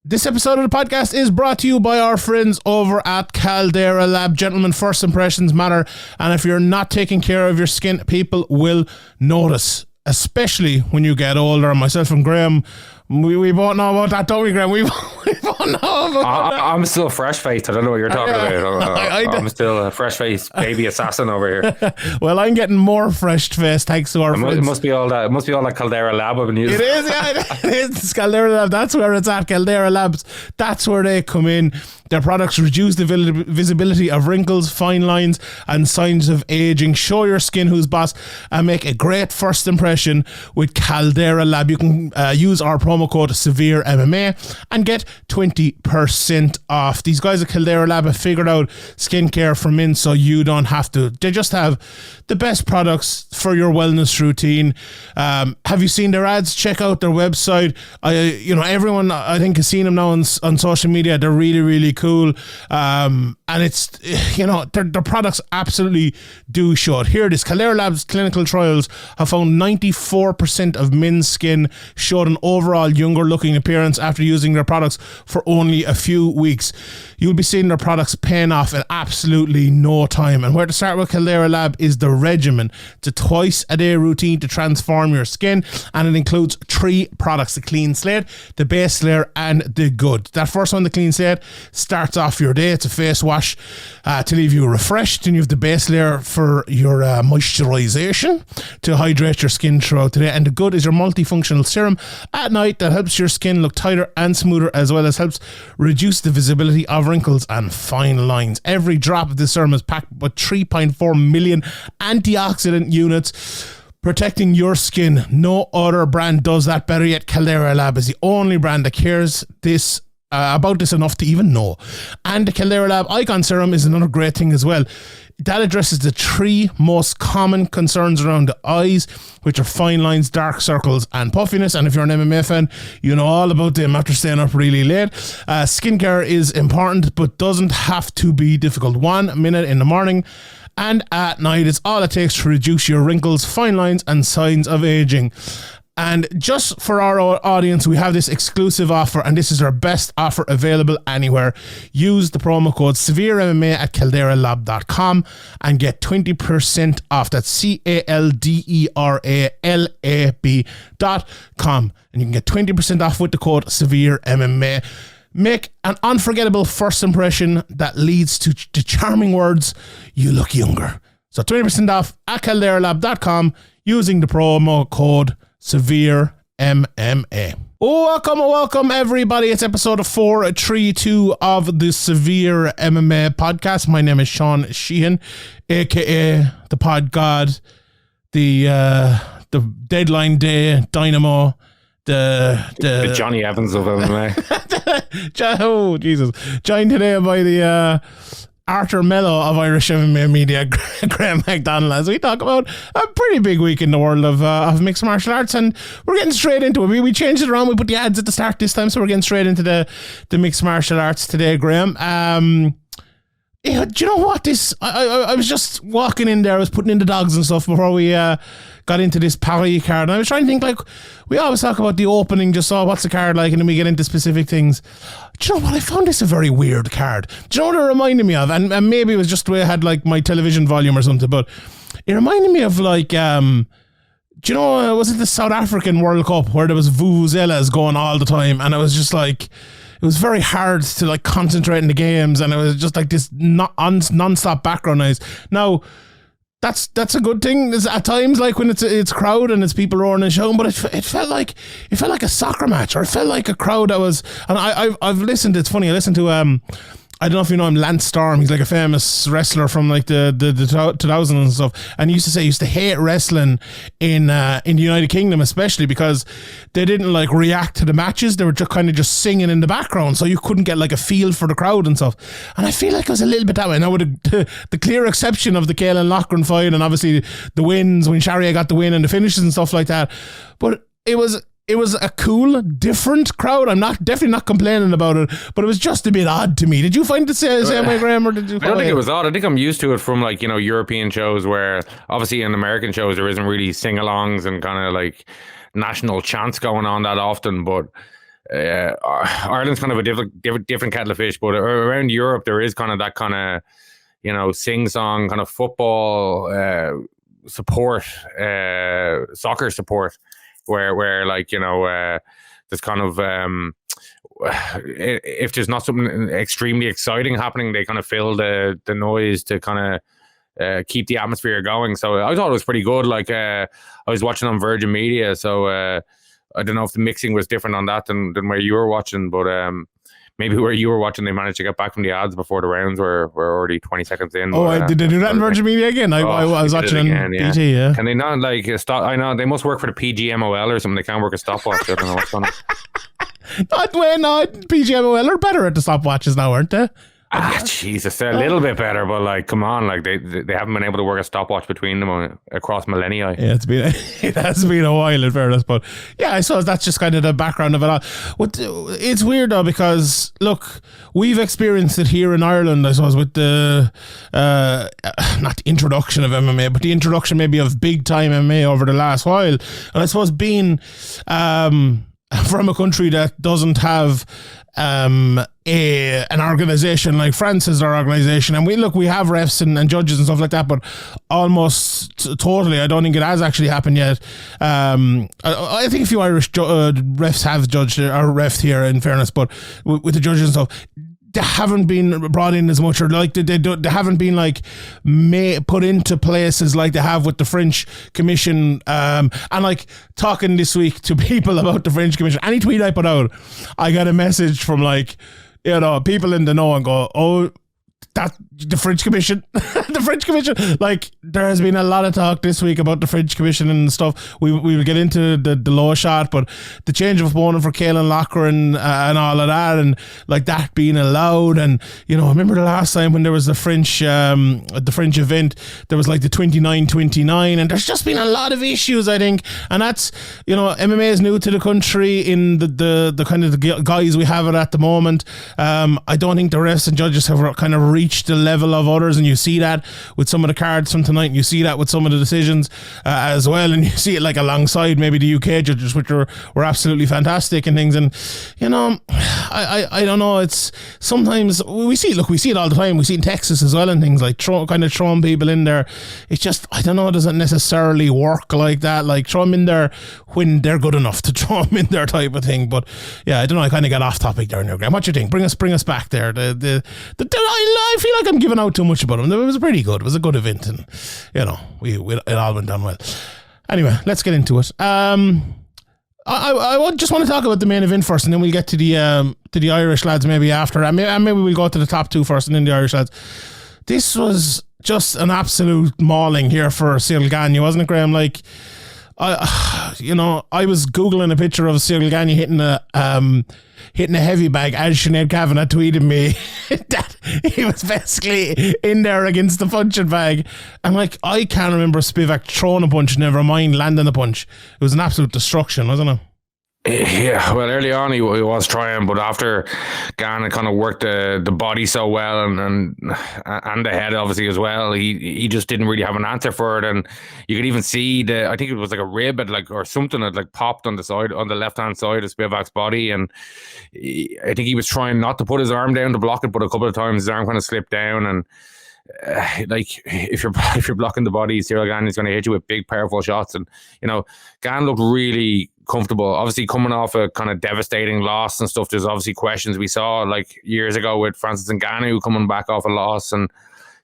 This episode of the podcast is brought to you by our friends over at Caldera Lab. Gentlemen, first impressions matter, and if you're not taking care of your skin, people will notice, especially when you get older. Myself and Graeme, we both know about that, don't we, Graeme? We both know about that. I'm still fresh-faced. I don't know what you're talking about. I'm still a fresh-faced baby assassin over here. Well, I'm getting more fresh-faced thanks to our friends. It must be all that Caldera Lab I've been using. It is, yeah. It is. It's Caldera Lab. That's where it's at. Caldera Labs. That's where they come in. Their products reduce the visibility of wrinkles, fine lines, and signs of aging. Show your skin who's boss and make a great first impression with Caldera Lab. You can use our promo code SEVEREMMA and get 20% off. These guys at Caldera Lab have figured out skincare for men so you don't have to. They just have the best products for your wellness routine. Have you seen their ads? Check out their website. Everyone I think has seen them now on social media. They're really, really cool. And it's, their products absolutely do show it. Here it is. Caldera Lab's clinical trials have found 94% of men's skin showed an overall younger looking appearance after using their products for only a few weeks. You'll be seeing their products paying off in absolutely no time. And where to start with Caldera Lab is the regimen. It's a twice a day routine to transform your skin, and it includes 3 products: the clean slate, the base layer, and the good. That first one, the clean slate, starts off your day. It's a face wash to leave you refreshed. Then you have the base layer for your moisturization to hydrate your skin throughout the day. And the good is your multifunctional serum at night that helps your skin look tighter and smoother, as well as helps reduce the visibility of wrinkles and fine lines. Every drop of this serum is packed with 3.4 million antioxidant units, protecting your skin. No other brand does that better yet. Caldera Lab is the only brand that cares about this enough to even know. And the Caldera Lab Icon Serum is another great thing as well. That addresses the 3 most common concerns around the eyes, which are fine lines, dark circles, and puffiness. And if you're an MMA fan, you know all about them after staying up really late. Skincare is important, but doesn't have to be difficult. 1 minute in the morning and at night is all it takes to reduce your wrinkles, fine lines, and signs of aging. And just for our audience, we have this exclusive offer, and this is our best offer available anywhere. Use the promo code SEVEREMMA at calderalab.com and get 20% off. That's CALDERALAB.com. And you can get 20% off with the code SEVEREMMA. Make an unforgettable first impression that leads to the charming words, "You look younger." So 20% off at calderalab.com using the promo code SEVEREMMA. Welcome everybody. It's episode 432 of the Severe MMA podcast. My name is Sean Sheehan, aka the Pod God, the Deadline Day Dynamo, the Johnny Evans of MMA. Oh Jesus! Joined today by the Arthur Mello of Irish MMA Media, Graeme McDonald, as we talk about a pretty big week in the world of mixed martial arts, and we're getting straight into it. We changed it around. We put the ads at the start this time, so we're getting straight into the mixed martial arts today, Graeme. Do you know what? I was just walking in there. I was putting in the dogs and stuff before we got into this Paris card, and I was trying to think, like, we always talk about the opening, just what's the card like, and then we get into specific things. Do you know what? I found this a very weird card. Do you know what it reminded me of? And maybe it was just the way I had like my television volume or something, but it reminded me of like, do you know, was it the South African World Cup where there was vuvuzelas going all the time, and I was just like, it was very hard to like concentrate in the games, and it was just like this non-stop background noise. Now, that's a good thing. There's at times, like when it's crowd and it's people roaring and shouting, but it felt like a soccer match, or it felt like a crowd that was. And I've listened. It's funny. I listened to I don't know if you know him, Lance Storm. He's like a famous wrestler from like the 2000s and stuff. And he used to say he used to hate wrestling in the United Kingdom, especially because they didn't like react to the matches. They were just kind of just singing in the background, so you couldn't get like a feel for the crowd and stuff. And I feel like it was a little bit that way. Now with the clear exception of the Caelan Loughran fight, and obviously the wins when Sharia got the win and the finishes and stuff like that. But it was a cool, different crowd. I'm definitely not complaining about it, but it was just a bit odd to me. Did you find the same way, Graeme, or did you? I don't think it was odd. I think I'm used to it from like, European shows where obviously in American shows there isn't really sing-alongs and kind of like national chants going on that often, but Ireland's kind of a different kettle of fish, but around Europe there is kind of that kind of, you know, sing-song kind of football support, soccer support, where like, you know, there's kind of if there's not something extremely exciting happening, they kind of fill the noise to kind of keep the atmosphere going. So I thought it was pretty good. Like I was watching on Virgin Media, so I don't know if the mixing was different on that than where you were watching, but maybe where you were watching, they managed to get back from the ads before the rounds were already 20 seconds in. Oh, did they do that in Virgin Media again? I was watching on BT, yeah. Can they not like stop? I know they must work for the PGMOL or something. They can't work a stopwatch. I don't know what's going on. PGMOL are better at the stopwatches now, aren't they? Jesus, they're a little bit better, but like, come on, like they haven't been able to work a stopwatch between them across millennia. Yeah, it has been a while in fairness, but yeah, I suppose that's just kind of the background of it all. It's weird though, because look, we've experienced it here in Ireland, I suppose, with the not the introduction of MMA, but the introduction maybe of big time MMA over the last while, and I suppose being from a country that doesn't have an organization like France is our organization, and we have refs and judges and stuff like that, but almost totally I don't think it has actually happened yet. I think a few Irish refs have judged or refed here, in fairness, but with the judges and stuff, they haven't been brought in as much, or like they haven't been like put into places like they have with the French Commission. And like talking this week to people about the French Commission, any tweet I put out, I got a message from like, you know, people in the know and go, oh, that the French Commission, the French Commission. Like there has been a lot of talk this week about the French Commission and stuff. We will get into the low shot, but the change of opponent for Caelan Loughran and all of that, and like that being allowed. And you know, I remember the last time when there was the French event, there was like the 29-29, and there's just been a lot of issues, I think. And that's, you know, MMA is new to the country in the kind of the guys we have it at the moment. I don't think the refs and judges have kind of reached the level of others, and you see that with some of the cards from tonight, and you see that with some of the decisions as well, and you see it like alongside maybe the UK judges, which were absolutely fantastic and things. And you know, I don't know, it's sometimes we see it all the time. We see it in Texas as well and things, like throwing people in there. It's just, I don't know, it doesn't necessarily work like that. Like throw them in there when they're good enough to throw them in there type of thing. But yeah, I don't know, I kind of got off topic there now, Graeme. What do you think? Bring us back there. I feel like I'm giving out too much about them. It was pretty good. It was a good event, and you know, it all went down well. Anyway, let's get into it. I just want to talk about the main event first, and then we'll get to the Irish lads maybe after. And maybe we'll go to the top two first, and then the Irish lads. This was just an absolute mauling here for Cyril Gane, wasn't it, Graeme? Like, I was Googling a picture of Cyril Gane hitting a heavy bag as Sinead Kavanagh tweeted me that he was basically in there against the punching bag. And like, I can't remember Spivak throwing a punch, never mind landing a punch. It was an absolute destruction, wasn't it? Yeah, well, early on he was trying, but after Gane kind of worked the body so well and the head obviously as well, he just didn't really have an answer for it. And you could even see I think it was like a rib or something that like popped on the left hand side of Spivak's body, and I think he was trying not to put his arm down to block it, but a couple of times his arm kind of slipped down. And like if you're blocking the body, Cyril Gane is going to hit you with big powerful shots. And you know, Gane looked really comfortable, obviously coming off a kind of devastating loss and stuff. There's obviously questions we saw like years ago with Francis Ngannou coming back off a loss and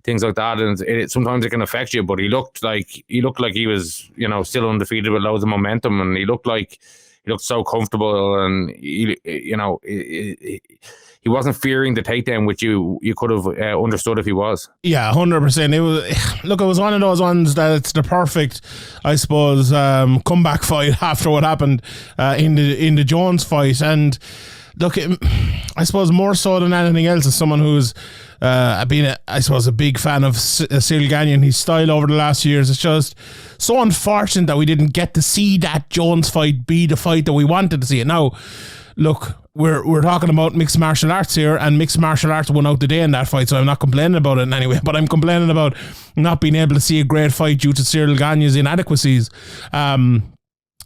things like that, and sometimes it can affect you. But he looked like he was, you know, still undefeated with loads of momentum, and he looked so comfortable, and he wasn't fearing the takedown, which you could have understood if he was. Yeah, 100%. It was one of those ones that it's the perfect, I suppose, comeback fight after what happened in the Jones fight. And look, I suppose more so than anything else, as someone who's been, a big fan of Cyril Gane and his style over the last years, it's just so unfortunate that we didn't get to see that Jones fight be the fight that we wanted to see it. Now, look, we're talking about mixed martial arts here, and mixed martial arts won out the day in that fight, so I'm not complaining about it in any way, but I'm complaining about not being able to see a great fight due to Cyril Gane's inadequacies.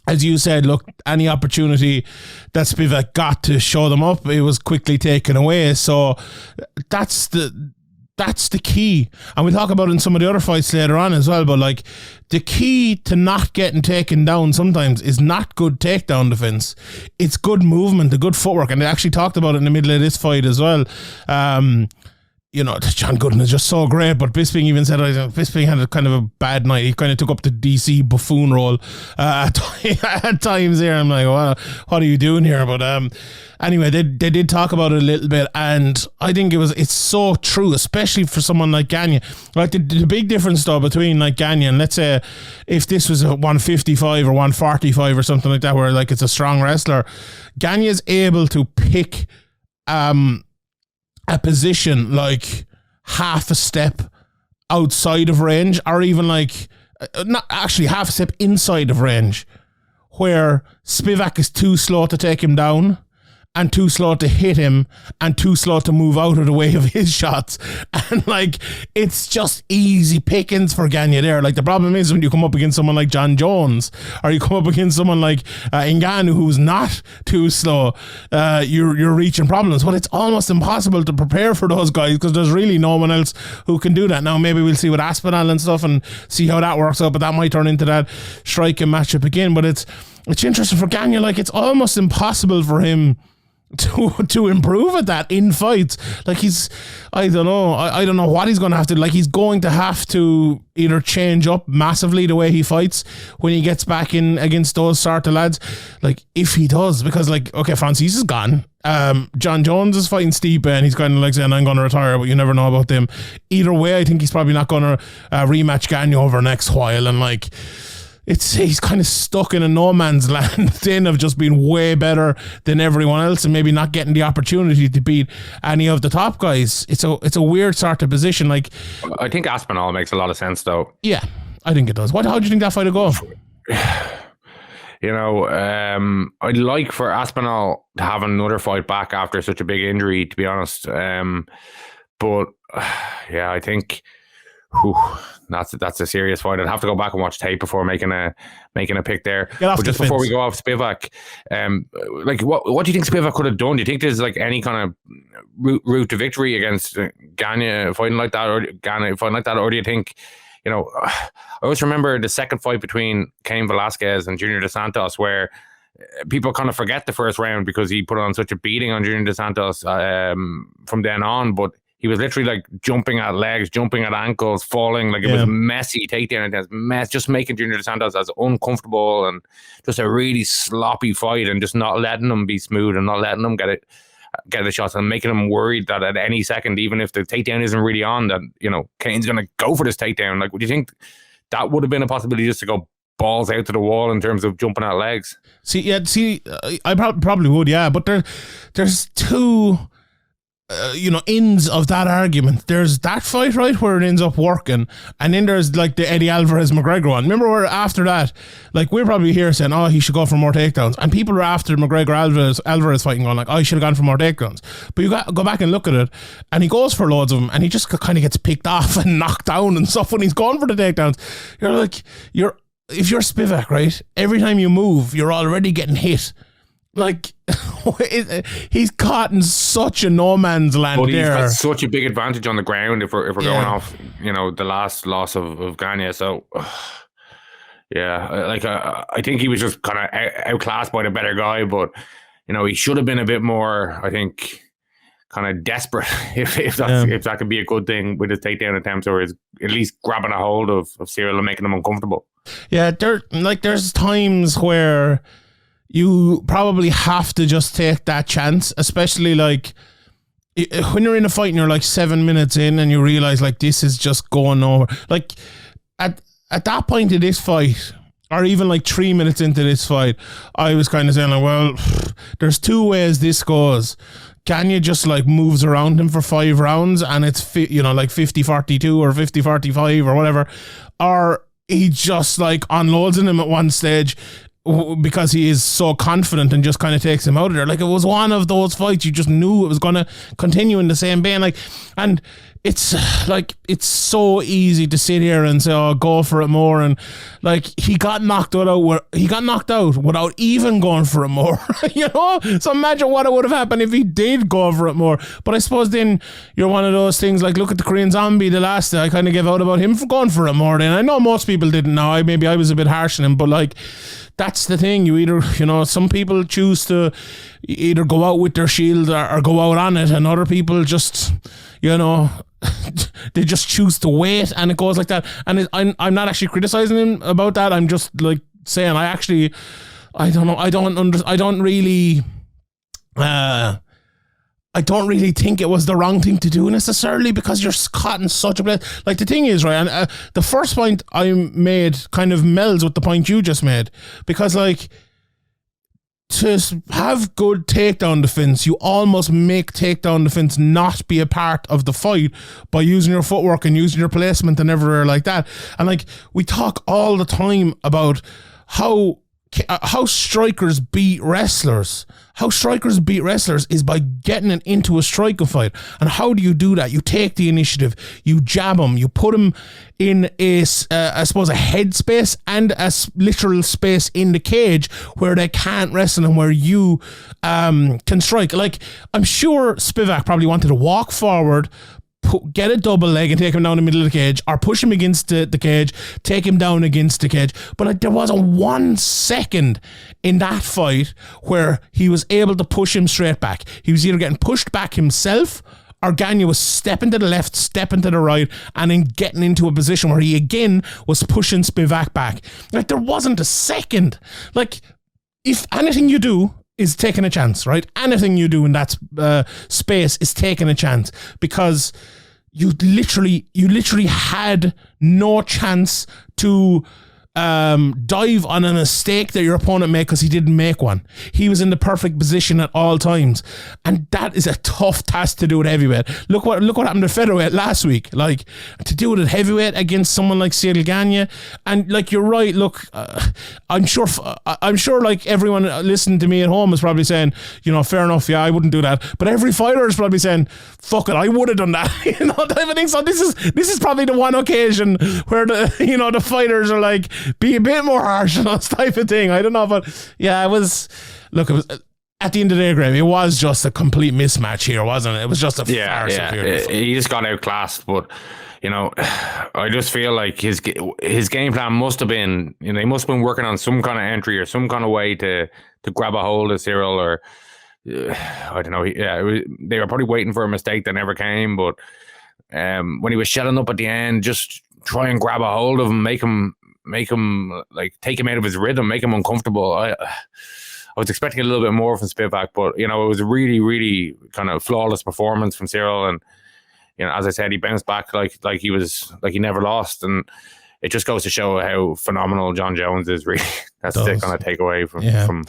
as you said, look, any opportunity that Spivak got to show them up, it was quickly taken away. So that's the key. And we'll talk about it in some of the other fights later on as well. But like, the key to not getting taken down sometimes is not good takedown defense. It's good movement, the good footwork. And they actually talked about it in the middle of this fight as well. John Gooden is just so great, but Bisping even said Bisping had a kind of a bad night. He kind of took up the DC buffoon role at times there. I'm like, well, what are you doing here? But anyway, they did talk about it a little bit, and I think it's so true, especially for someone like Gane. Like the big difference though between like Gane and, let's say, if this was a 155 or 145 or something like that, where like it's a strong wrestler, Gane is able to pick a position like half a step outside of range, or even like not actually half a step inside of range, where Spivak is too slow to take him down and too slow to hit him and too slow to move out of the way of his shots. And like, it's just easy pickings for Gane there. Like, the problem is when you come up against someone like John Jones, or you come up against someone like Ngannou, who's not too slow, you're reaching problems. But it's almost impossible to prepare for those guys because there's really no one else who can do that. Now maybe we'll see with Aspinall and stuff and see how that works out, but that might turn into that striking matchup again. But it's interesting for Gane. Like, it's almost impossible for him to improve at that in fights. Like, I don't know what he's going to have to, like, he's going to have to either change up massively the way he fights when he gets back in against those sort of lads, like, if he does, because like, okay, Francis is gone, John Jones is fighting Stipe and he's kind of like saying, I'm going to retire, but you never know about them. Either way, I think he's probably not going to rematch Gane over the next while, and like, he's kind of stuck in a no man's land then of just being way better than everyone else and maybe not getting the opportunity to beat any of the top guys. It's a weird sort of position. Like, I think Aspinall makes a lot of sense though. Yeah, I think it does. How do you think that fight will go? I'd like for Aspinall to have another fight back after such a big injury, to be honest. But I think that's a serious fight. I'd have to go back and watch tape before making a pick there. But just before we go off Spivak, what do you think Spivak could have done? Do you think there's like any kind of route to victory against Gane fighting like that, or do you think, I always remember the second fight between Cain Velasquez and Junior Dos Santos, where people kind of forget the first round because he put on such a beating on Junior Dos Santos from then on, but he was literally like jumping at legs, jumping at ankles, falling. Like, it was messy takedown. It was just making Junior Dos Santos as uncomfortable, and just a really sloppy fight, and just not letting him be smooth and not letting him get the shots, and making him worried that at any second, even if the takedown isn't really on, that, Kane's going to go for this takedown. Like, would you think that would have been a possibility, just to go balls out to the wall in terms of jumping at legs? I probably would, yeah. But there's two ends of that argument. There's that fight, right, where it ends up working, and then there's like the Eddie Alvarez McGregor one. Remember where after that, like, we're probably here saying, oh, he should go for more takedowns, and people are after McGregor Alvarez fighting going like, oh, he should have gone for more takedowns. But you go back and look at it, and he goes for loads of them, and he just kind of gets picked off and knocked down and stuff when he's going for the takedowns. You're like, if you're Spivak, right, every time you move, you're already getting hit. Like, he's caught in such a no man's land. But he's got such a big advantage on the ground if we're going off, the last loss of Gane. So, I think he was just kind of outclassed by the better guy. But he should have been a bit more, I think, kind of desperate if that could be a good thing with his takedown attempts, or is at least grabbing a hold of Cyril and making him uncomfortable. Yeah, there's times where you probably have to just take that chance, especially like when you're in a fight and you're like 7 minutes in and you realize like this is just going over. Like at that point of this fight, or even like 3 minutes into this fight, I was kind of saying like, well, there's two ways this goes. Gane just like moves around him for 5 rounds and it's like 50-42 or 50-45 or whatever, or he just like unloads on him at one stage, because he is so confident and just kind of takes him out of there. Like, it was one of those fights you just knew it was going to continue in the same vein. Like, and it's so easy to sit here and say, oh, go for it more. And like, he got knocked out without even going for it more. You know? So imagine what it would have happened if he did go for it more. But I suppose then you're one of those things, like, look at the Korean Zombie, the last day I kind of gave out about him for going for it more. Then I know most people didn't know. Maybe I was a bit harsh on him, but like, that's the thing. You either, you know, some people choose to either go out with their shield or go out on it, and other people just, you know, they just choose to wait, and it goes like that. And I'm not actually criticizing him about that. I'm just like saying, I don't really think it was the wrong thing to do necessarily, because you're caught in such a place. Like, the thing is, right, and the first point I made kind of melds with the point you just made, because like, to have good takedown defense, you almost make takedown defense not be a part of the fight by using your footwork and using your placement and everywhere like that. And like, we talk all the time about how strikers beat wrestlers. How strikers beat wrestlers is by getting it into a striking fight. And how do you do that? You take the initiative, you jab them, you put them in I suppose a head space and a literal space in the cage where they can't wrestle and where you can strike. Like, I'm sure Spivak probably wanted to walk forward, get a double leg and take him down the middle of the cage, or push him against the cage, take him down against the cage. But like, there wasn't 1 second in that fight where he was able to push him straight back. He was either getting pushed back himself, or Gane was stepping to the left, stepping to the right, and then getting into a position where he again was pushing Spivak back. Like, there wasn't a second. Like, if anything you do is taking a chance, right? Anything you do in that space is taking a chance, because you literally had no chance to dive on a mistake that your opponent made, because he didn't make one. He was in the perfect position at all times, and that is a tough task to do at heavyweight. Look what happened to featherweight last week. Like, to do it at heavyweight against someone like Cyril Gane, and like, you're right. Look, I'm sure like everyone listening to me at home is probably saying, you know, fair enough, yeah, I wouldn't do that. But every fighter is probably saying, fuck it, I would have done that. You know, type of thing. So this is probably the one occasion where the fighters are like, be a bit more harsh on us, type of thing. I don't know, but yeah, it was at the end of the day, Graeme, it was just a complete mismatch here, wasn't it? It was just a farce. Yeah, he just got outclassed. But you know, I just feel like his game plan must have been, you know, he must have been working on some kind of entry or some kind of way to grab a hold of Cyril, or I don't know. They were probably waiting for a mistake that never came. But when he was shelling up at the end, just try and grab a hold of him, make him like take him out of his rhythm, make him uncomfortable. I was expecting a little bit more from Spivak, but you know, it was a really, really kind of flawless performance from Cyril, and you know, as I said, he bounced back like he never lost, and it just goes to show how phenomenal John Jones is. Really, that's the kind of takeaway from.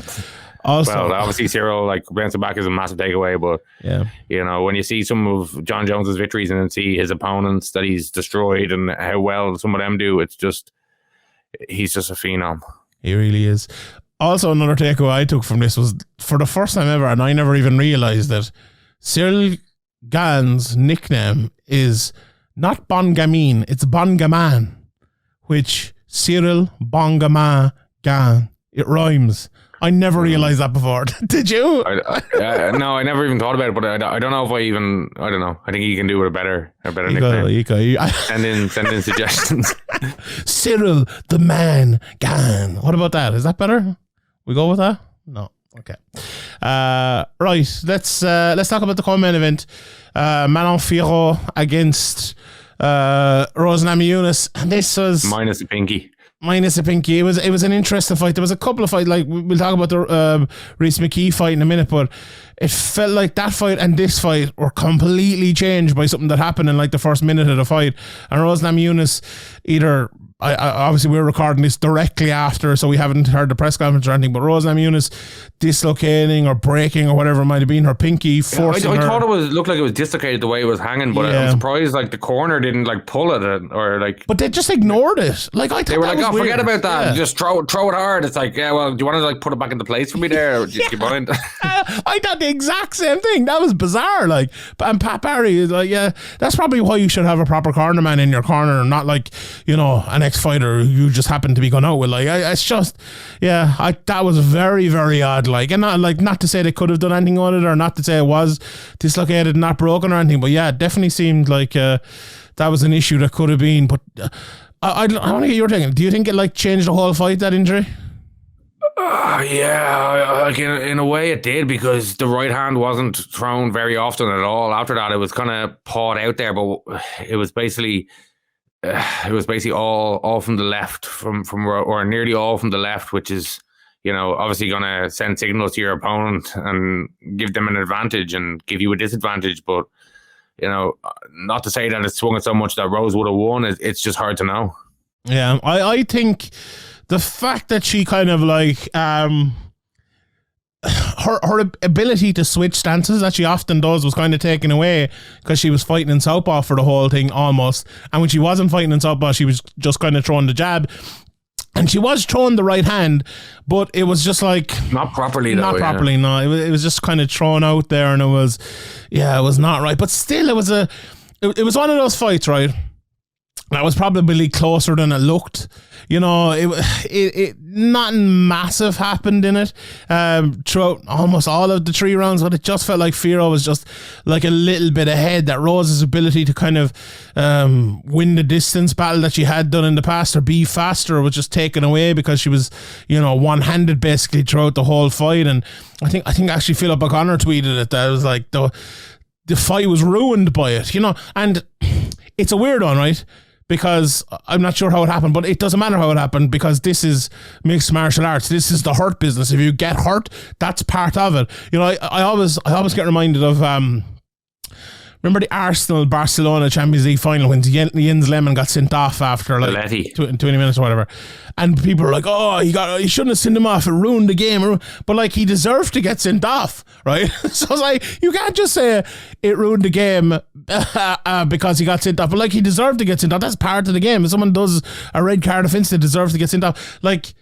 Also, well, obviously Cyril, like, bouncing back is a massive takeaway, but yeah, you know, when you see some of John Jones's victories and then see his opponents that he's destroyed and how well some of them do, it's just, he's just a phenom. He really is. Also, another takeaway I took from this was, for the first time ever, and I never even realized that Cyril Gane's nickname is not Bon Gamin, it's Bon Gaman, which Cyril Bon Gamin Gane. It rhymes. I never realized that before. Did you? No, I never even thought about it, but I don't know if I don't know. I think you can do it a better nickname. Send in suggestions. Cyril the Man Gane. What about that? Is that better? We go with that? No. Okay. Right. Let's talk about the co-main event. Manon Fiorot against Rose Namajunas, and this was minus the pinky. It was an interesting fight. There was a couple of fights, like we'll talk about the Reese McKee fight in a minute, but it felt like that fight and this fight were completely changed by something that happened in like the first minute of the fight. And Rose Namajunas either obviously we're recording this directly after, so we haven't heard the press conference or anything, but Rose Namajunas dislocating or breaking or whatever it might have been her pinky, forcing I her. thought it looked like it was dislocated the way it was hanging, but I'm surprised like the corner didn't like pull it or like. But they just ignored it. Like I thought they were like, was forget about that. Yeah. Just throw it hard. It's like, yeah, well, do you want to like put it back into place for me there? Or do you mind? I thought the exact same thing. That was bizarre. Like, and Pat Barry is like, yeah, that's probably why you should have a proper corner man in your corner, and not like, you know, an ex-fighter you just happen to be going out with. Like, it's just, yeah, that was very, very odd. Like, and not to say they could have done anything on it, or not to say it was dislocated and not broken or anything, but yeah, it definitely seemed like that was an issue that could have been. But I want to get your thinking. Do you think it like changed the whole fight, that injury? Yeah, like in a way it did, because the right hand wasn't thrown very often at all. After that, it was kind of pawed out there, but it was basically all from the left, from or nearly all from the left, which is, you know, obviously going to send signals to your opponent and give them an advantage and give you a disadvantage. But, you know, not to say that it swung it so much that Rose would have won. It's just hard to know. Yeah, I think the fact that she kind of like her ability to switch stances that she often does was kind of taken away, because she was fighting in southpaw for the whole thing almost, and when she wasn't fighting in southpaw, she was just kind of throwing the jab, and she was throwing the right hand, but it was just like not properly. No, it was just kind of thrown out there, and it was not right. But still, it was one of those fights, right, that was probably closer than it looked. You know, it nothing massive happened in it throughout almost all of the 3 rounds, but it just felt like Firo was just like a little bit ahead. That Rose's ability to kind of win the distance battle that she had done in the past, or be faster, was just taken away, because she was, you know, one-handed basically throughout the whole fight. And I think actually Philip O'Connor tweeted it, that it was like the fight was ruined by it, you know. And it's a weird one, right? Because I'm not sure how it happened, but it doesn't matter how it happened, because this is mixed martial arts. This is the hurt business. If you get hurt, that's part of it. You know, I always get reminded of remember the Arsenal-Barcelona Champions League final when Jens Lehmann got sent off after like 20 minutes or whatever, and people were like, oh, you shouldn't have sent him off, it ruined the game. But like, he deserved to get sent off, right? So it's like, you can't just say it ruined the game because he got sent off, but like, he deserved to get sent off. That's part of the game. If someone does a red card offence, they deserve to get sent off. Like,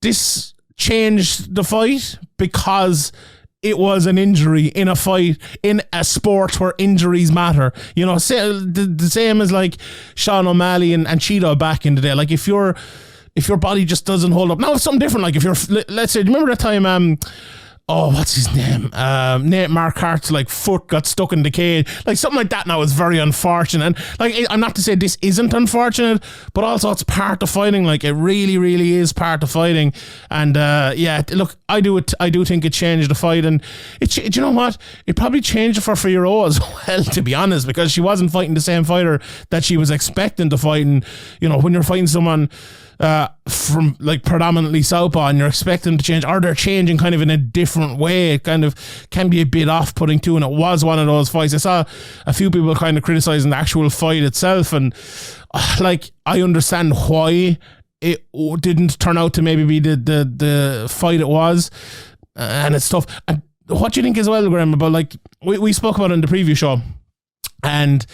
this changed the fight because it was an injury in a fight, in a sport where injuries matter. You know, the same as like Sean O'Malley and Cheeto back in the day. Like, if your body just doesn't hold up. Now it's something different. Like, if you're, let's say, remember that time, what's his name? Nate Marquardt's like foot got stuck in the cage. Like, something like that now is very unfortunate. And like, I'm not to say this isn't unfortunate, but also it's part of fighting. Like, it really, really is part of fighting. And yeah, look, I do think it changed the fight, and do you know what? It probably changed it for Firo as well, to be honest, because she wasn't fighting the same fighter that she was expecting to fight. And you know, when you're fighting someone from like predominantly southpaw and you're expecting them to change, or they're changing kind of in a different way, it kind of can be a bit off-putting too. And it was one of those fights. I saw a few people kind of criticizing the actual fight itself, and like, I understand why it didn't turn out to maybe be the fight it was, and it's tough. And what do you think as well, Graeme, about like we spoke about it in the preview show, and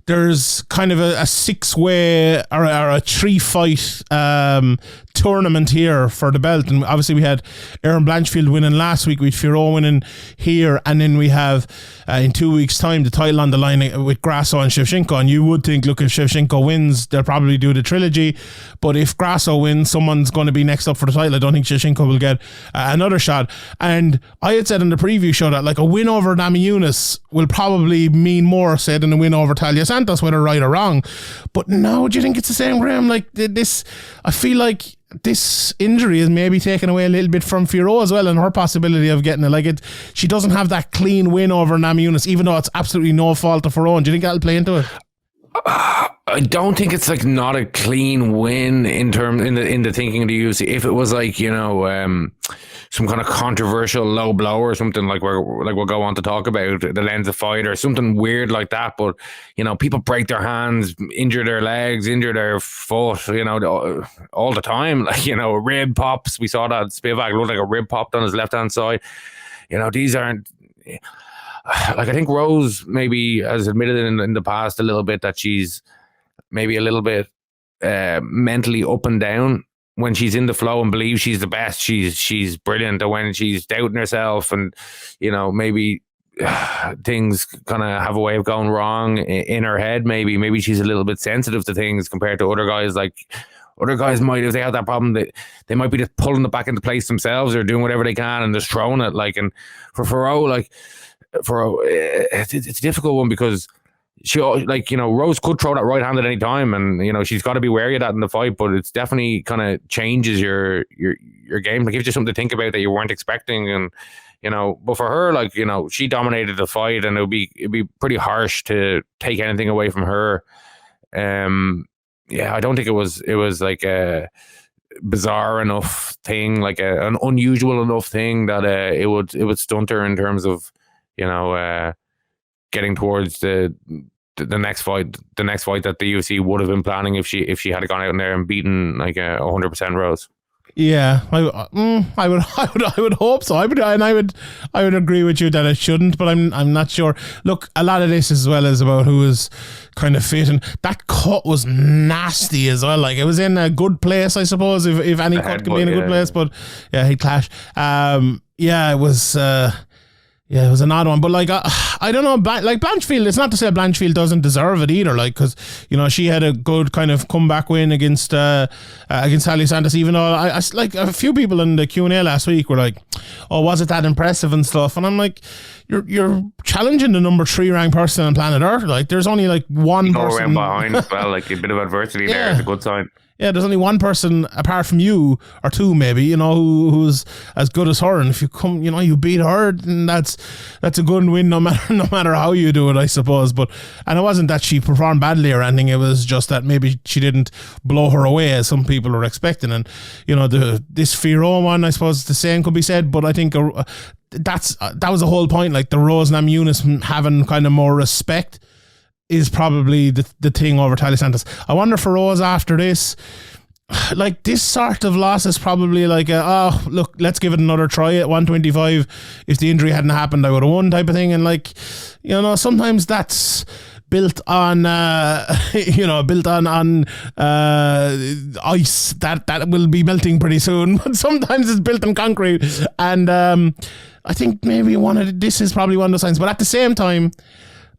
there's kind of a 6-way or a 3-fight tournament here for the belt. And obviously we had Aaron Blanchfield winning last week, we had Firo winning here, and then we have in 2 weeks' time the title on the line with Grasso and Shevchenko. And you would think, look, if Shevchenko wins, they'll probably do the trilogy. But if Grasso wins, someone's going to be next up for the title. I don't think Shevchenko will get another shot. And I had said in the preview show that like a win over Namajunas will probably mean more, say, than a win over Talia Santos, whether right or wrong. But now, do you think it's the same, Graeme? Like, this, I feel like this injury is maybe taken away a little bit from Firo as well, and her possibility of getting it. Like, she doesn't have that clean win over Namajunas, even though it's absolutely no fault of her own. Do you think that'll play into it? I don't think it's like not a clean win in the thinking of the UFC. If it was like, you know, some kind of controversial low blow or something like we'll go on to talk about the lens of fight or something weird like that. But you know, people break their hands, injure their legs, injure their foot, you know, all the time. Like, you know, rib pops. We saw that Spivak looked like a rib popped on his left hand side. You know, these aren't. Like, I think Rose maybe has admitted in the past a little bit that she's maybe a little bit mentally up and down. When she's in the flow and believes she's the best, she's brilliant. And when she's doubting herself and, you know, maybe things kind of have a way of going wrong in her head, maybe she's a little bit sensitive to things compared to other guys. Like, other guys might, if they have that problem, they might be just pulling it back into place themselves or doing whatever they can and just throwing it. Like, and for Faro, it's a difficult one because she, like, you know, Rose could throw that right hand at any time, and you know she's got to be wary of that in the fight. But it's definitely kind of changes your game. It gives you something to think about that you weren't expecting, and you know. But for her, like, you know, she dominated the fight, and it'd be pretty harsh to take anything away from her. Yeah, I don't think it was like a bizarre enough thing, like an unusual enough thing that it would stunt her in terms of, you know, getting towards the next fight that the UFC would have been planning if she had gone out in there and beaten like 100% Rose. Yeah, I would hope so. I would agree with you that it shouldn't, but I'm not sure. Look, a lot of this as well is about who is kind of fit, and that cut was nasty as well. Like, it was in a good place, I suppose, if any cut can be in a good place. But yeah, he clashed. Yeah, it was. Yeah, it was an odd one, but like I don't know, like Blanchfield. It's not to say Blanchfield doesn't deserve it either, like, because you know she had a good kind of comeback win against Sally Santos. Even though I like a few people in the Q&A last week were like, "Oh, was it that impressive and stuff?" And I'm like, "You're challenging the number 3 ranked person on planet Earth. Like, there's only like one person behind as well. Like, a bit of adversity there is a good sign." Yeah, there's only one person apart from you, or two maybe, you know, who's as good as her. And if you come, you know, you beat her, and that's a good win no matter how you do it, I suppose. And it wasn't that she performed badly or anything. It was just that maybe she didn't blow her away as some people were expecting. And you know, this Firo one, I suppose the same could be said. But I think that was the whole point. Like, the Rose and Eunice having kind of more respect is probably the thing over Tally Santos. I wonder for Rose after this, like, this sort of loss is probably like look, let's give it another try at 125. If the injury hadn't happened, I would have won, type of thing. And like, you know, sometimes that's built on ice that will be melting pretty soon, but sometimes it's built on concrete. And I think maybe this is probably one of the signs. But at the same time,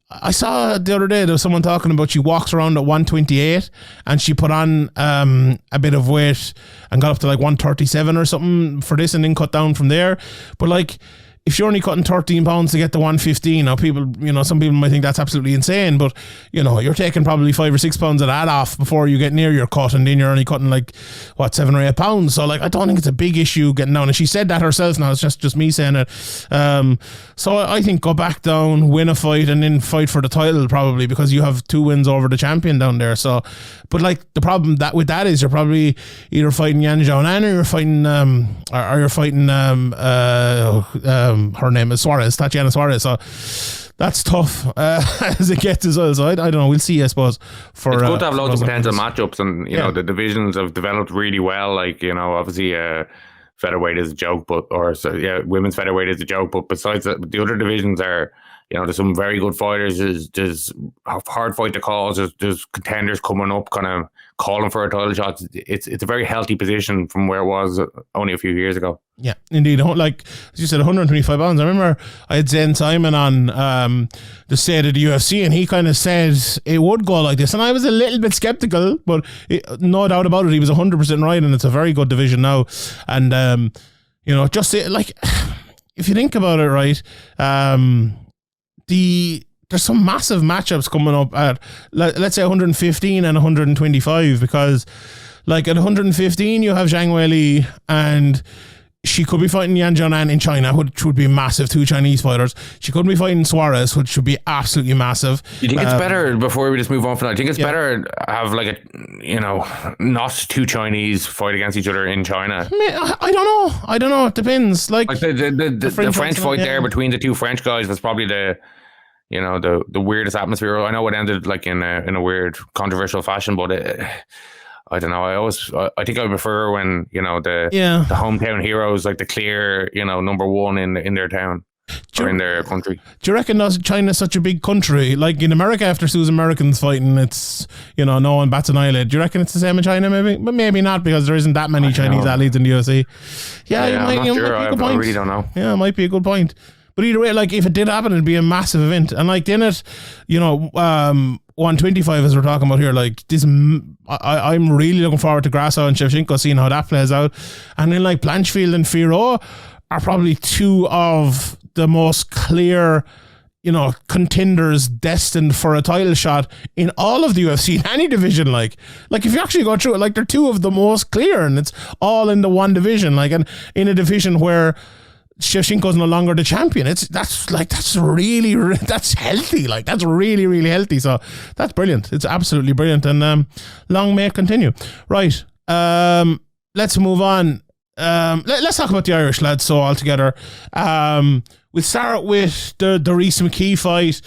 I saw the other day there was someone talking about she walks around at 128 and she put on a bit of weight and got up to like 137 or something for this and then cut down from there. But like, if you're only cutting 13 pounds to get to 115, now people, you know, some people might think that's absolutely insane, but you know, you're taking probably 5 or 6 pounds of that off before you get near your cut, and then you're only cutting like 7 or 8 pounds. So like, I don't think it's a big issue getting down, and she said that herself. Now it's just me saying it. So I think go back down, win a fight, and then fight for the title probably, because you have 2 wins over the champion down there. So, but like, the problem with that is you're probably either fighting Yan Xiaonan or you're fighting her name is Tatiana Suarez. So that's tough as it gets as well. So I don't know. We'll see, I suppose. It's good to have loads of potential matchups, and you know, the divisions have developed really well. Like, you know, obviously featherweight is a joke, women's featherweight is a joke. But besides that, the other divisions are, you know, there's some very good fighters. There's a hard fight to call. There's contenders coming up, kind of calling for a title shot. It's a very healthy position from where it was only a few years ago. Yeah, indeed. Like, as you said, 125 pounds. I remember I had Zen Simon on the state of the UFC, and he kind of said it would go like this, and I was a little bit skeptical, but no doubt about it, he was 100% right, and it's a very good division now. And you know, just like, if you think about it, right, there's some massive matchups coming up at, let's say, 115 and 125, because like at 115 you have Zhang Weili and she could be fighting Yan Jianan in China, which would be massive, 2 Chinese fighters. She could be fighting Suarez, which would be absolutely massive. You think it's better, before we just move on from that, I think it's better have like not 2 Chinese fight against each other in China? I don't know. It depends. Like the French fight there between the 2 French guys was probably the weirdest atmosphere. I know it ended like in a weird controversial fashion, but I don't know. I think I prefer when the hometown heroes, like the clear number one in their town or in their country. Do you reckon China's such a big country? Like in America, after Sue's Americans fighting, it's no one bats an eyelid. Do you reckon it's the same in China? Maybe, but maybe not, because there isn't that many Chinese athletes in the UFC. I'm not sure. I really don't know. Yeah, it might be a good point. But either way, like if it did happen, it'd be a massive event. And like in it, 125 as we're talking about here, like this, I'm really looking forward to Grasso and Shevchenko, seeing how that plays out. And then like Blanchfield and Firo are probably 2 of the most clear, contenders destined for a title shot in all of the UFC, in any division. Like if you actually go through it, like they're 2 of the most clear, and it's all in the one division, like, and in a division where Shevchenko's no longer the champion. That's healthy. Like that's really, really healthy. So that's brilliant. It's absolutely brilliant. And long may it continue. Right. Let's move on. Let's talk about the Irish lads. So altogether, we'll start with the Reece McKee fight.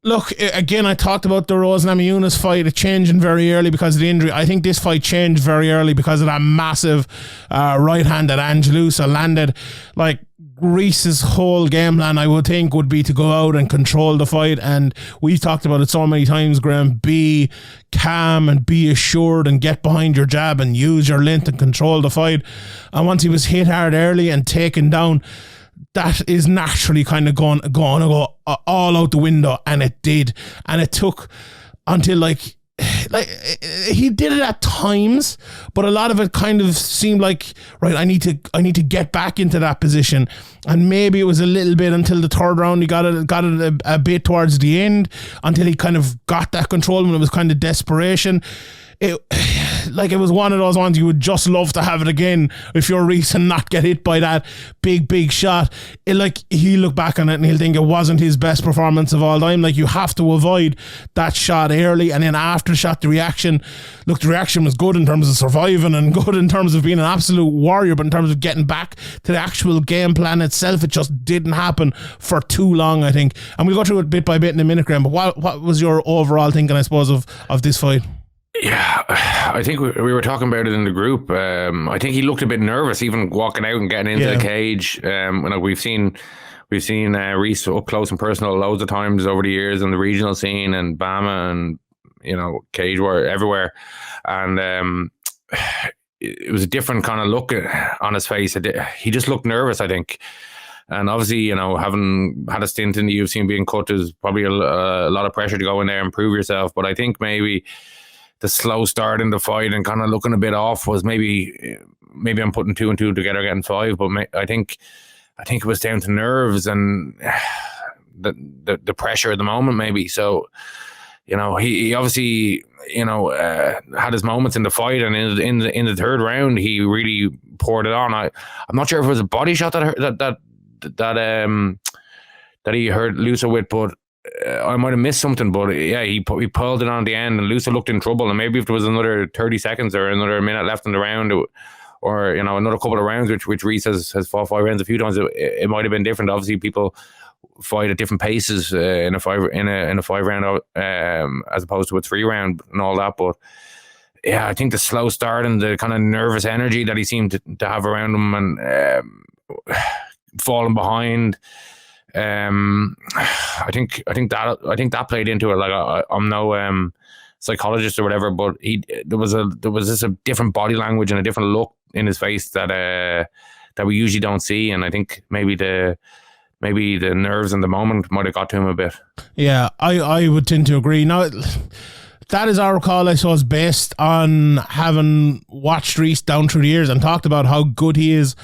Look, again, I talked about the Rose Namajunas fight. It changing very early because of the injury. I think this fight changed very early because of that massive right hand that Angelusa landed. Like, Reece's whole game plan, I would think, would be to go out and control the fight. And we've talked about it so many times, Graeme. Be calm and be assured and get behind your jab and use your length and control the fight. And once he was hit hard early and taken down, that is naturally kind of going to go all out the window, and it did. And it took until like he did it at times, but a lot of it kind of seemed like, right, I need to get back into that position. And maybe it was a little bit until the third round. He got it a bit towards the end, until he kind of got that control when it was kind of desperation. It was one of those ones you would just love to have it again if you're Reece and not get hit by that big shot. He'll look back on it and he'll think it wasn't his best performance of all time. Like, you have to avoid that shot early, and then after the shot, the reaction was good in terms of surviving and good in terms of being an absolute warrior, but in terms of getting back to the actual game plan itself, it just didn't happen for too long, I think. And we'll go through it bit by bit in a minute, Graeme, but what was your overall thinking, I suppose, of this fight? Yeah, I think we were talking about it in the group. I think he looked a bit nervous, even walking out and getting into the cage. We've seen Reece up close and personal loads of times over the years in the regional scene and Bama and cage war everywhere, and it was a different kind of look on his face. He just looked nervous, I think. And obviously, having had a stint in the UFC and being cut is probably a lot of pressure to go in there and prove yourself. But I think maybe the slow start in the fight and kind of looking a bit off was maybe I'm putting 2 and 2 together, getting 5. But I think it was down to nerves and the pressure at the moment, maybe. So, he obviously had his moments in the fight, and in the third round he really poured it on. I'm not sure if it was a body shot that he hurt Lusa with, but I might have missed something, but yeah, he pulled it on the end, and Lusa looked in trouble. And maybe if there was another 30 seconds or another minute left in the round, or another couple of rounds, which Reece has fought 5 rounds a few times, it might have been different. Obviously, people fight at different paces in a 5 round as opposed to a 3 round and all that. But yeah, I think the slow start and the kind of nervous energy that he seemed to have around him, and falling behind. I think that played into it. Like, I'm no psychologist or whatever, but there was just a different body language and a different look in his face that we usually don't see. And I think maybe the nerves in the moment might have got to him a bit. Yeah, I would tend to agree. Now, that is our call, I suppose, based on having watched Reece down through the years and talked about how good he is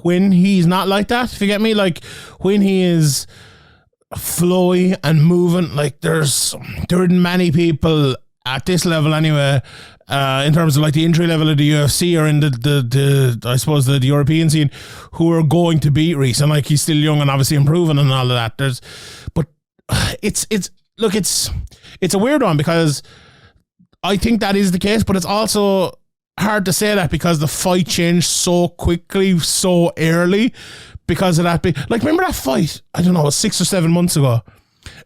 when he's not like that, if you get me. Like, when he is flowy and moving, like there aren't many people at this level anyway in terms of like the entry level of the UFC or in the I suppose the European scene, who are going to beat Reece. And like, he's still young and obviously improving and all of that. But it's a weird one, because I think that is the case, but it's also hard to say that because the fight changed so quickly, so early, because of that big, like, remember that fight? I don't know, it was 6 or 7 months ago.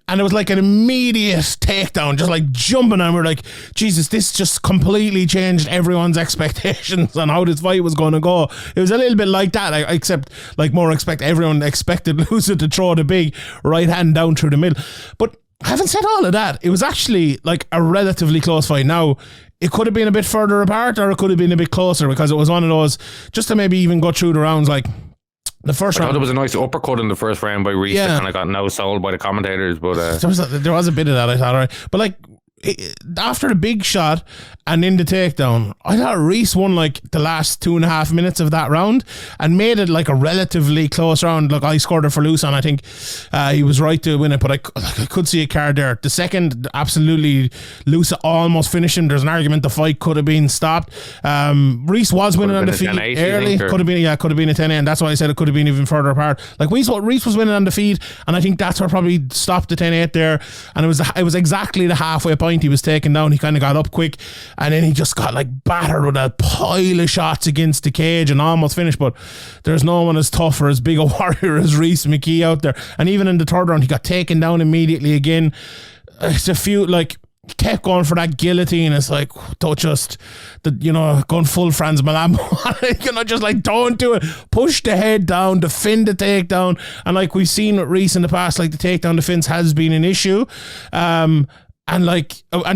And it was like an immediate takedown, just like jumping, and we're like, Jesus, this just completely changed everyone's expectations on how this fight was going to go. It was a little bit like that, except like everyone expected Lusa to throw the big right hand down through the middle. But having said all of that, it was actually like a relatively close fight. Now, it could have been a bit further apart, or it could have been a bit closer, because it was one of those, just to maybe even go through the rounds, like, the first round, I thought there was a nice uppercut in the first round by Reece that kind of got no sold by the commentators, but there was a bit of that, I thought, all right. But like, after the big shot and in the takedown, I thought Reece won like the last 2.5 minutes of that round and made it like a relatively close round. Like, I scored it for Lusa, and I think he was right to win it, but I could see a card there. The second, absolutely, Lusa almost finished him. There's an argument the fight could have been stopped. Reece was winning on the feet early. Could have been a 10-8, and that's why I said it could have been even further apart. Like, Reece was winning on the feet, and I think that's what probably stopped the 10-8 there. And it was exactly the halfway point he was taken down. He kind of got up quick, and then he just got like battered with a pile of shots against the cage and almost finished. But there's no one as tough or as big a warrior as Reece McKee out there. And even in the third round, he got taken down immediately again. It's a few, like, kept going for that guillotine. It's like, don't just, going full Franz Malambo. Just like, don't do it. Push the head down, defend the takedown. And like we've seen with Reece in the past, like, the takedown defense has been an issue. And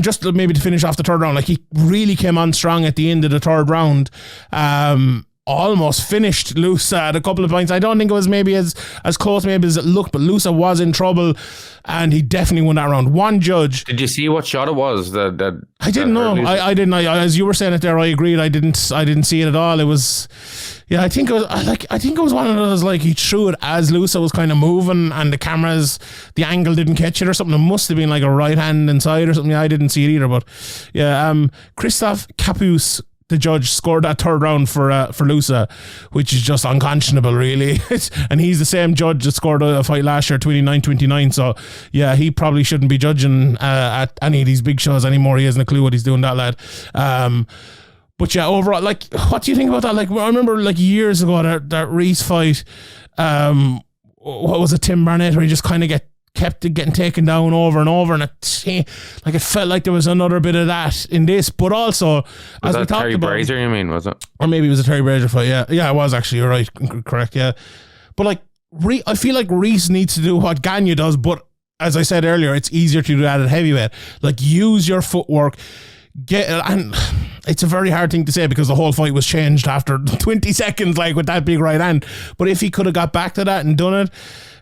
just maybe to finish off the third round, like, he really came on strong at the end of the third round. Almost finished Lusa at a couple of points. I don't think it was maybe as close maybe as it looked, but Lusa was in trouble, and he definitely won that round. One judge. Did you see what shot it was? That I didn't know. I didn't. As you were saying it there, I agreed. I didn't see it at all. It was, I think it was one of those, like, he threw it as Lusa was kind of moving, and the angle didn't catch it or something. It must have been like a right hand inside or something. I didn't see it either, but Christoph Capus, the judge, scored that third round for Lusa, which is just unconscionable, really. And he's the same judge that scored a fight last year, 29-29. So yeah, he probably shouldn't be judging at any of these big shows anymore. He hasn't a clue what he's doing, that lad. But yeah, overall, like, what do you think about that? Like, I remember like years ago that Reece fight, what was it, Tim Barnett, where he just kind of kept getting taken down over and over, and it felt like there was another bit of that in this. But also, as we talked Terry about, Brazier, you mean, was it? Or maybe it was a Terry Brazier fight. Yeah, it was actually. You're right, correct. Yeah, but like, I feel like Reece needs to do what Gane does, but as I said earlier, it's easier to do that at heavyweight. Like, use your footwork. And it's a very hard thing to say because the whole fight was changed after 20 seconds, like, with that big right hand. But if he could have got back to that and done it,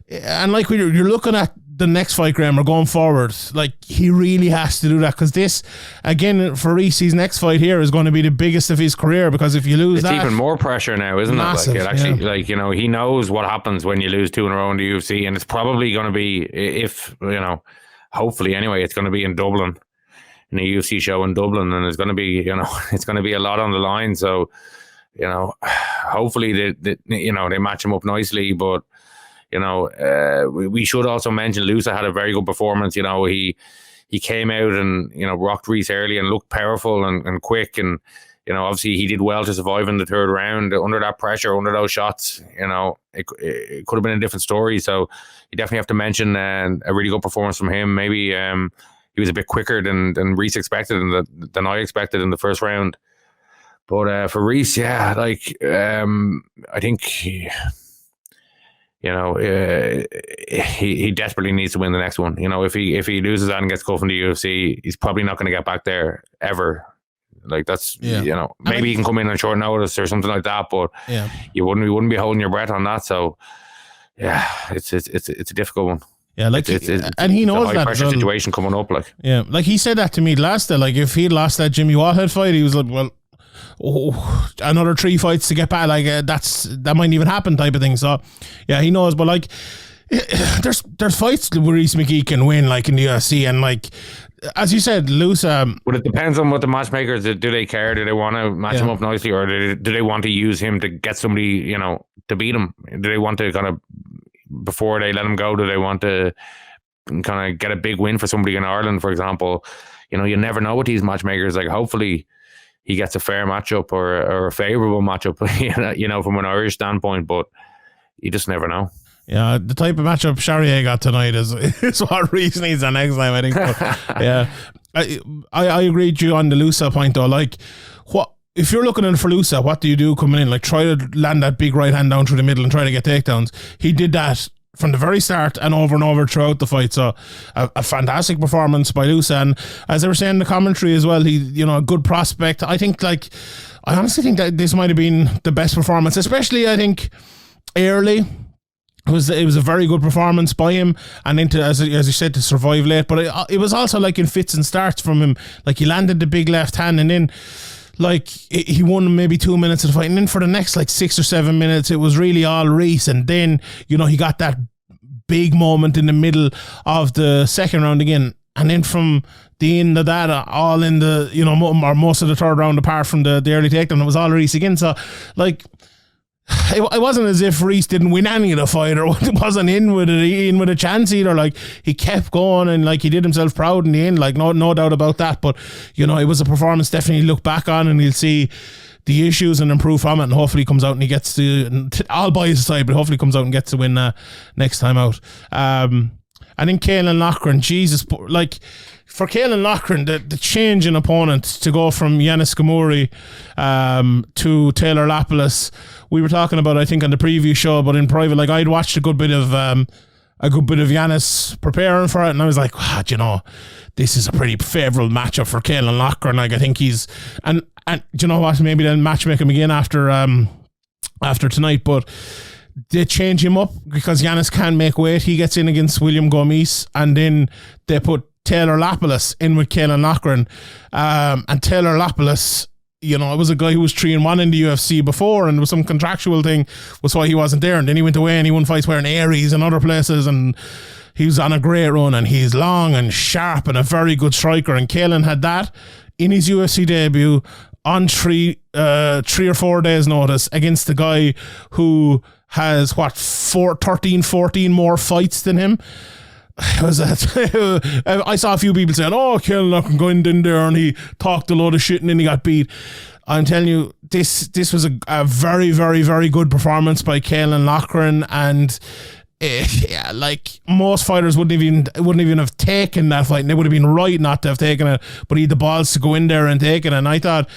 and like you're looking at the next fight, Graeme, or going forward, like, he really has to do that, because this, again, for Reece, his next fight here is going to be the biggest of his career, because if you lose it's even more pressure now, isn't massive, it? Like, it actually, like, he knows what happens when you lose 2 in a row in the UFC, and it's probably going to be, hopefully anyway, it's going to be in Dublin, in a UFC show in Dublin, and it's going to be, it's going to be a lot on the line. So, hopefully they match him up nicely, but we should also mention Lusa had a very good performance. He came out and rocked Reece early and looked powerful and quick, and obviously he did well to survive in the third round under that pressure, under those shots. It could have been a different story. So you definitely have to mention a really good performance from him. Maybe he was a bit quicker than Reece expected and than I expected in the first round. But for Reece, yeah, like, I think he desperately needs to win the next one. If he loses that and gets caught from the UFC, he's probably not going to get back there ever. Like, that's maybe he can come in on short notice or something like that, but you wouldn't be holding your breath on that. So yeah, it's a difficult one. Yeah, like, and he knows that high pressure situation coming up. Like, yeah, like he said that to me last day. Like, if he lost that Jimmy Wallhead fight, he was like, well, another 3 fights to get back, like, that might even happen, type of thing. So yeah, he knows. But like, there's fights where Reece McKee can win, like, in the UFC, and like, as you said, loose. But it depends on what the matchmakers do. They care? Do they want to match him up nicely, or do they want to use him to get somebody, to beat him? Do they want to kind of, before they let him go, do they want to kind of get a big win for somebody in Ireland, for example? You never know with these matchmakers. Like, hopefully he gets a fair matchup or a favourable matchup, from an Irish standpoint, but you just never know. Yeah, the type of matchup Charrier got tonight is what Reese needs the next time, I think. But, yeah, I agree with you on the Lusa point though. Like, what if you're looking in for Lusa? What do you do coming in? Like, try to land that big right hand down through the middle and try to get takedowns. He did that from the very start and over throughout the fight. So a fantastic performance by Lusa, and as they were saying in the commentary as well, he a good prospect. I honestly think that this might have been the best performance, especially I think early. It was a very good performance by him, and into as you said, to survive late. But it was also like in fits and starts from him. Like, he landed the big left hand, and then like he won maybe 2 minutes of the fight, and then for the next like 6 or 7 minutes it was really all Reese, and then he got that big moment in the middle of the second round again, and then from the end of that, all in the or most of the third round, apart from the early takedown, it was all Reese again. So like, it wasn't as if Reese didn't win any of the fight or wasn't in with a chance either. Like, he kept going, and like, he did himself proud in the end, like no doubt about that. But it was a performance definitely look back on, and he'll see the issues and improve from it, and hopefully comes out and he gets to, all bias aside, but hopefully comes out and gets to win next time out. And then Caelan Loughran, Jesus, like, for Caelan Loughran, the change in opponent to go from Yanis Gamuri to Taylor Lapilus, we were talking about, I think, on the preview show, but in private, like, I'd watched a good bit of Yanis preparing for it, and I was like, this is a pretty favourable matchup for Caelan Loughran. Like, I think he's, and do you know what, maybe they'll matchmake him again after tonight, but they change him up because Yanis can't make weight. He gets in against William Gomis, and then they put Taylor Lapilus in with Caelan Loughran, and Taylor Lapilus, it was a guy who was 3-1 in the UFC before, and there was some contractual thing was why he wasn't there, and then he went away and he won fights wearing Aries and other places, and he was on a great run, and he's long and sharp and a very good striker, and Caelan had that in his UFC debut on 3 or 4 days notice against the guy who has 13, 14 more fights than him. I saw a few people saying, Caelan Loughran going in there and he talked a load of shit and then he got beat. I'm telling you, this was a very, very, very good performance by Caelan Loughran, and like, most fighters wouldn't even have taken that fight, and they would have been right not to have taken it, but he had the balls to go in there and take it. And I thought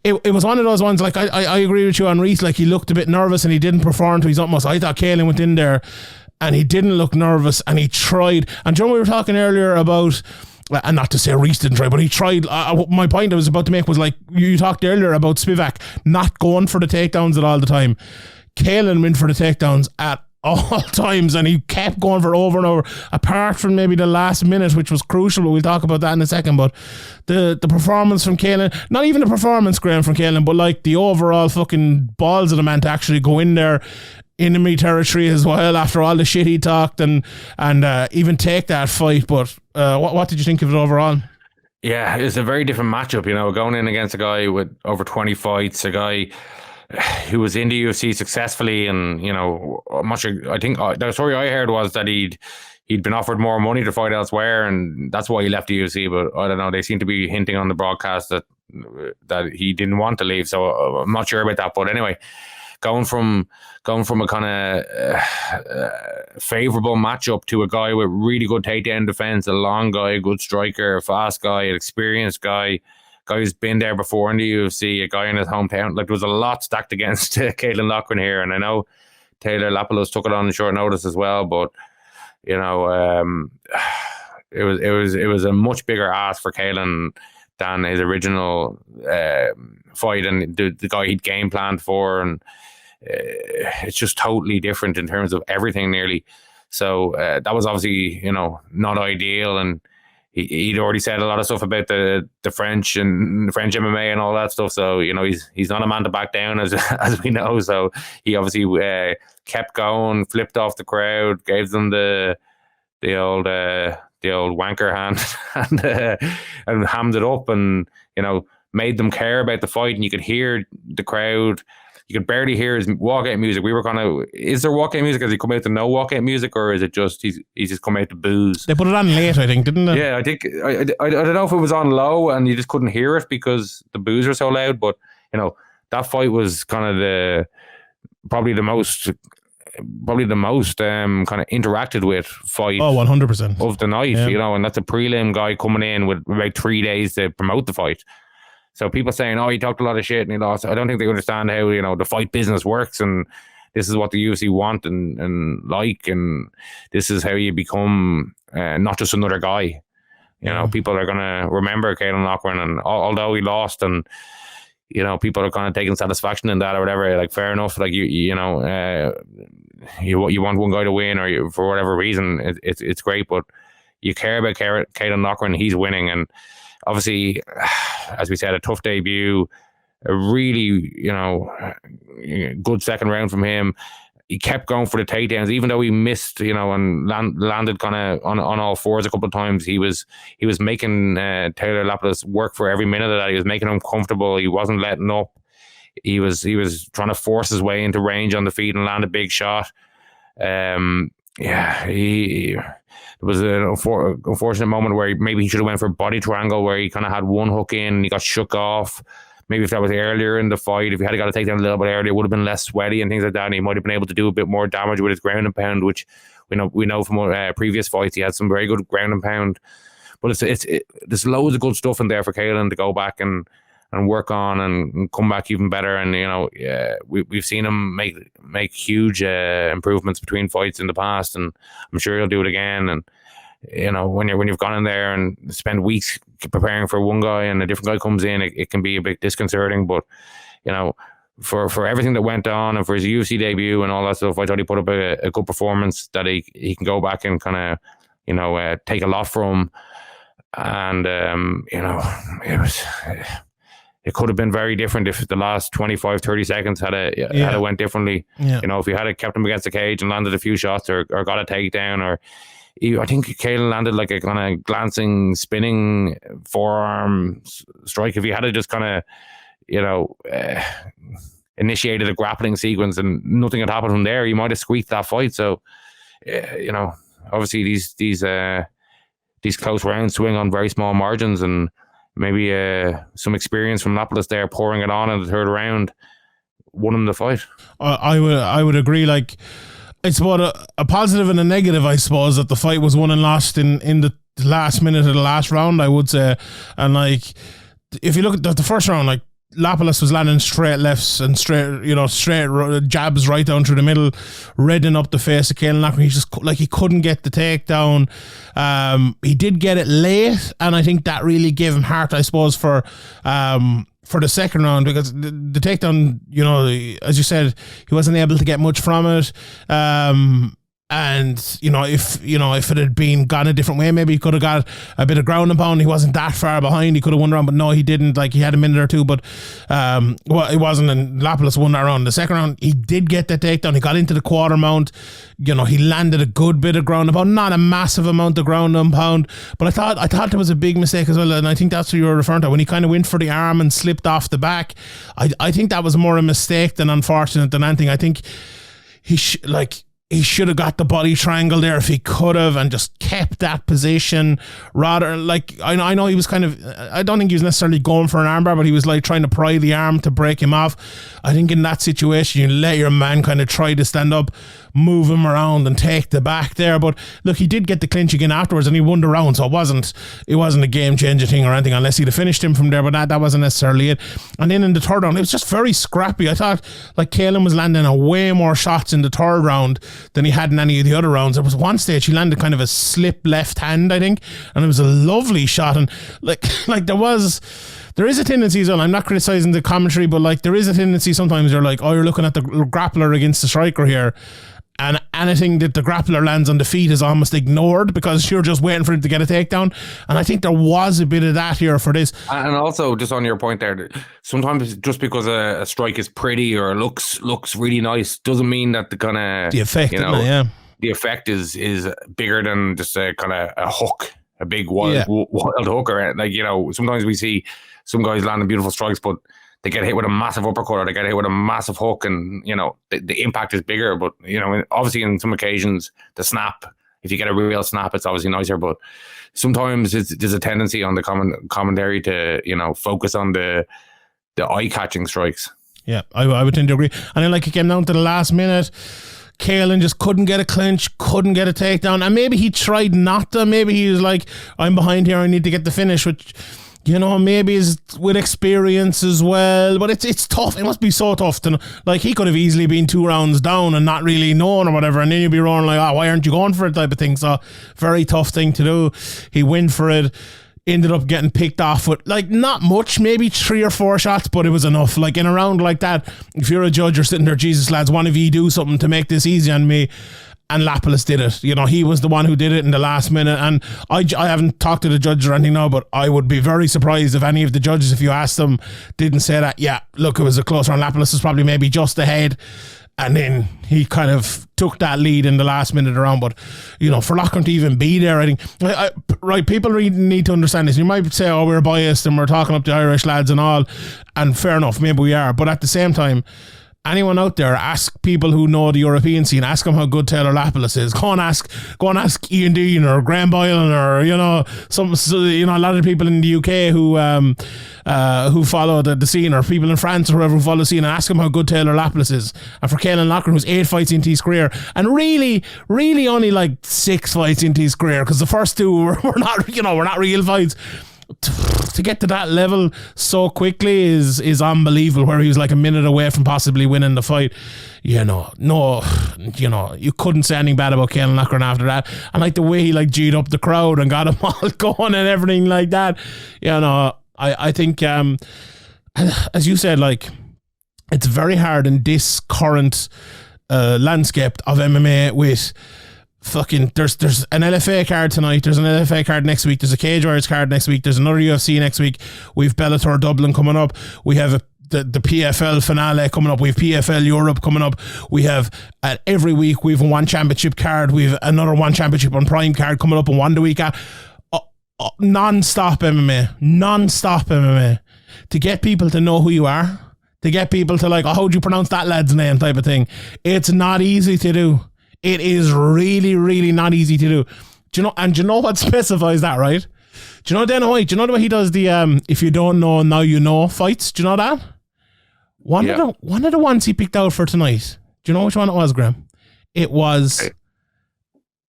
it was one of those ones, like, I agree with you on Reese, like, he looked a bit nervous and he didn't perform to his utmost. I thought Caelan went in there and he didn't look nervous, and he tried. And John, we were talking earlier about, and not to say Reese didn't try, but he tried. My point I was about to make was, like, you talked earlier about Spivak not going for the takedowns at all the time. Caelan went for the takedowns at all times, and he kept going for over and over, apart from maybe the last minute, which was crucial, but we'll talk about that in a second. But the performance from Caelan, not even the performance, Graeme, from Caelan, but like the overall fucking balls of the man to actually go in there, enemy territory as well, after all the shit he talked, and even take that fight. But what did you think of it overall? Yeah, it's a very different matchup, going in against a guy with over 20 fights, a guy who was in the UFC successfully, and I'm not sure. I think the story I heard was that he'd been offered more money to fight elsewhere, and that's why he left the UFC. But I don't know. They seem to be hinting on the broadcast that he didn't want to leave. So I'm not sure about that. But anyway, going from a kind of favourable matchup to a guy with really good takedown defense, a long guy, a good striker, a fast guy, an experienced guy who's been there before in the UFC, a guy in his hometown. Like, there was a lot stacked against Caelan Loughran here, and I know Taylor Lapilus took it on short notice as well, but it was a much bigger ask for Caelan than his original fight and the guy he'd game planned for, and it's just totally different in terms of everything nearly. So that was obviously not ideal, and he'd already said a lot of stuff about the French and the French MMA and all that stuff. So he's not a man to back down, as we know. So he obviously kept going, flipped off the crowd, gave them the old the old wanker hand and hammed it up, and made them care about the fight. And you could hear the crowd. You could barely hear his walkout music. We were is there walkout music? Has he come out to no walkout music, or is it just he's just come out to booze? They put it on late, I think, didn't they? Yeah, I think I don't know if it was on low and you just couldn't hear it because the boos were so loud. But that fight was kind of probably the most kind of interacted with fight. 100% of the night. And that's a prelim guy coming in with about 3 days to promote the fight. So people saying, he talked a lot of shit and he lost. I don't think they understand how, the fight business works, and this is what the UFC want and like, and this is how you become not just another guy. People are going to remember Caelan Loughran, and although he lost, and, people are kind of taking satisfaction in that or whatever, like, fair enough. Like, you want one guy to win, or for whatever reason, it's great, but you care about Caelan Loughran, he's winning. And obviously, as we said, a tough debut, a really, good second round from him. He kept going for the takedowns, even though he missed, and landed kind of on all fours a couple of times. He was making Taylor Lapidus work for every minute of that. He was making him comfortable. He wasn't letting up. He was trying to force his way into range on the feet and land a big shot. It was an unfortunate moment where maybe he should have went for a body triangle, where he kind of had one hook in and he got shook off. Maybe if that was earlier in the fight, if he had got to take down a little bit earlier, it would have been less sweaty and things like that, and he might have been able to do a bit more damage with his ground and pound, which we know from previous fights he had some very good ground and pound. But there's loads of good stuff in there for Caelan to go back and work on and come back even better. And we've seen him make huge improvements between fights in the past, and I'm sure he'll do it again. And when you've gone in there and spend weeks preparing for one guy and a different guy comes in, it can be a bit disconcerting. But for everything that went on and for his UFC debut and all that stuff, I thought he put up a good performance that he can go back and kind of take a lot from. And it could have been very different if the last 25, 30 seconds had it went differently. Yeah. If he had kept him against the cage and landed a few shots or got a takedown, or I think Caelan landed like a kind of glancing, spinning forearm strike. If he had just kind of, initiated a grappling sequence and nothing had happened from there, he might have squeaked that fight. So, obviously these close rounds swing on very small margins, and maybe some experience from Lapidus there pouring it on in the third round won him the fight. I would agree. Like, it's about a positive and a negative, I suppose, that the fight was won and lost in the last minute of the last round, I would say. And like, if you look at the first round, like, Lapidus was landing straight lefts and straight jabs right down through the middle, reddening up the face of Caelan Loughran. He just he couldn't get the takedown. He did get it late, and I think that really gave him heart, I suppose, for the second round, because the takedown, as you said, he wasn't able to get much from it. And if it had been gone a different way, maybe he could have got a bit of ground and pound. He wasn't that far behind. He could have won the round, but no, he didn't. Like, he had a minute or two, but it wasn't. And Lapidus won that round. The second round, he did get the takedown. He got into the quarter mount. He landed a good bit of ground and pound, not a massive amount of ground and pound. But I thought there was a big mistake as well, and I think that's what you were referring to when he kind of went for the arm and slipped off the back. I think that was more a mistake than unfortunate than anything. I think he should have got the body triangle there if he could have, and just kept that position. Rather, like, I know he was kind of, I don't think he was necessarily going for an armbar, but he was like trying to pry the arm to break him off. I think in that situation, you let your man kind of try to stand up, move him around and take the back there. But look, he did get the clinch again afterwards and he won the round, so it wasn't a game changer thing or anything, unless he'd have finished him from there, but that wasn't necessarily it. And then in the third round, it was just very scrappy. I thought like Caelan was landing a way more shots in the third round than he had in any of the other rounds. There was one stage he landed kind of a slip left hand, I think, and it was a lovely shot. And like there is a tendency as well, I'm not criticising the commentary, but like there is a tendency sometimes you're like, oh, you're looking at the grappler against the striker here, and anything that the grappler lands on the feet is almost ignored because you're just waiting for him to get a takedown. And I think there was a bit of that here for this. And also, just on your point there, sometimes just because a strike is pretty or looks really nice doesn't mean that the kind of the effect, yeah. the effect is bigger than just a kind of a hook, a big wild hook, or like, you know, sometimes we see some guys landing beautiful strikes, but they get hit with a massive uppercut or they get hit with a massive hook, and, you know, the impact is bigger. But, you know, obviously in some occasions, the snap, if you get a real snap, it's obviously nicer. But sometimes there's a tendency on the commentary to, you know, focus on the eye-catching strikes. Yeah, I would tend to agree. And then, like, it came down to the last minute, Caelan just couldn't get a clinch, couldn't get a takedown. And maybe he tried not to. Maybe he was like, I'm behind here, I need to get the finish, which, you know, maybe is with experience as well. But it's tough. It must be so tough to, like, he could have easily been 2 rounds down and not really known or whatever, and then you'd be rolling like, why aren't you going for it, type of thing. So very tough thing to do. He went for it, ended up getting picked off with, like, not much, maybe 3 or 4 shots, but it was enough. Like, in a round like that, if you're a judge, you're sitting there, Jesus, lads, one of you do something to make this easy on me. And Lapalus did it. You know, he was the one who did it in the last minute. And I haven't talked to the judge or anything now, but I would be very surprised if any of the judges, if you asked them, didn't say that, yeah, look, it was a close round. Lapalus was probably maybe just ahead. And then he kind of took that lead in the last minute around. But, you know, for Loughran to even be there, I think, right, people really need to understand this. You might say, oh, we're biased and we're talking up the Irish lads and all. And fair enough, maybe we are. But at the same time, anyone out there, ask people who know the European scene, ask them how good Taylor Lapalus is. Go and ask Ian Dean or Graeme Boylan, or, you know, a lot of people in the UK who follow the scene, or people in France or whoever who follow the scene, and ask them how good Taylor Lapalus is. And for Caelan Loughran, who's 8 fights into his career, and really only like 6 fights into his career, because the first 2 were not real fights. To get to that level so quickly is unbelievable, where he was like a minute away from possibly winning the fight. You know, you couldn't say anything bad about Caelan Loughran after that. And like the way he like G'd up the crowd and got them all going and everything like that. You know, I think, as you said, like, it's very hard in this current landscape of MMA with fucking, there's an LFA card tonight, there's an LFA card next week, there's a Cage Warriors card next week, there's another UFC next week, we've Bellator Dublin coming up, we have the PFL finale coming up, we have PFL Europe coming up, we have every week we have one championship card, we have another one championship on Prime card coming up, and one the week non-stop MMA to get people to know who you are, to get people to like, oh, how do you pronounce that lad's name, type of thing. It's not easy to do. It is really, really not easy to do. Do you know what specifies that, right? Do you know Dana White? Do you know the way he does the if you don't know, now you know fights? Do you know that? One of the ones he picked out for tonight. Do you know which one it was, Graeme? It was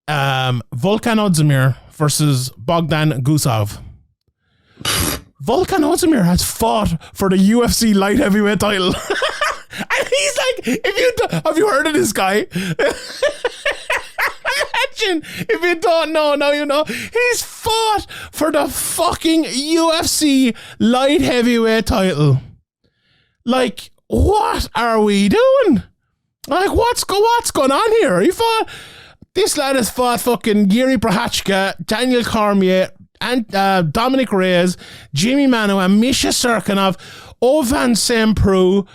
Volkan Ozdemir versus Bogdan Gusov. Volkan Ozdemir has fought for the UFC light heavyweight title. And he's like, have you heard of this guy? Imagine, if you don't know, now you know. He's fought for the fucking UFC light heavyweight title. Like, what are we doing? Like, what's going on here? This lad has fought fucking Yuri Prochazka, Daniel Cormier, and Dominic Reyes, Jimmy Manuwa, Misha Serkinov, Ovan Semprou,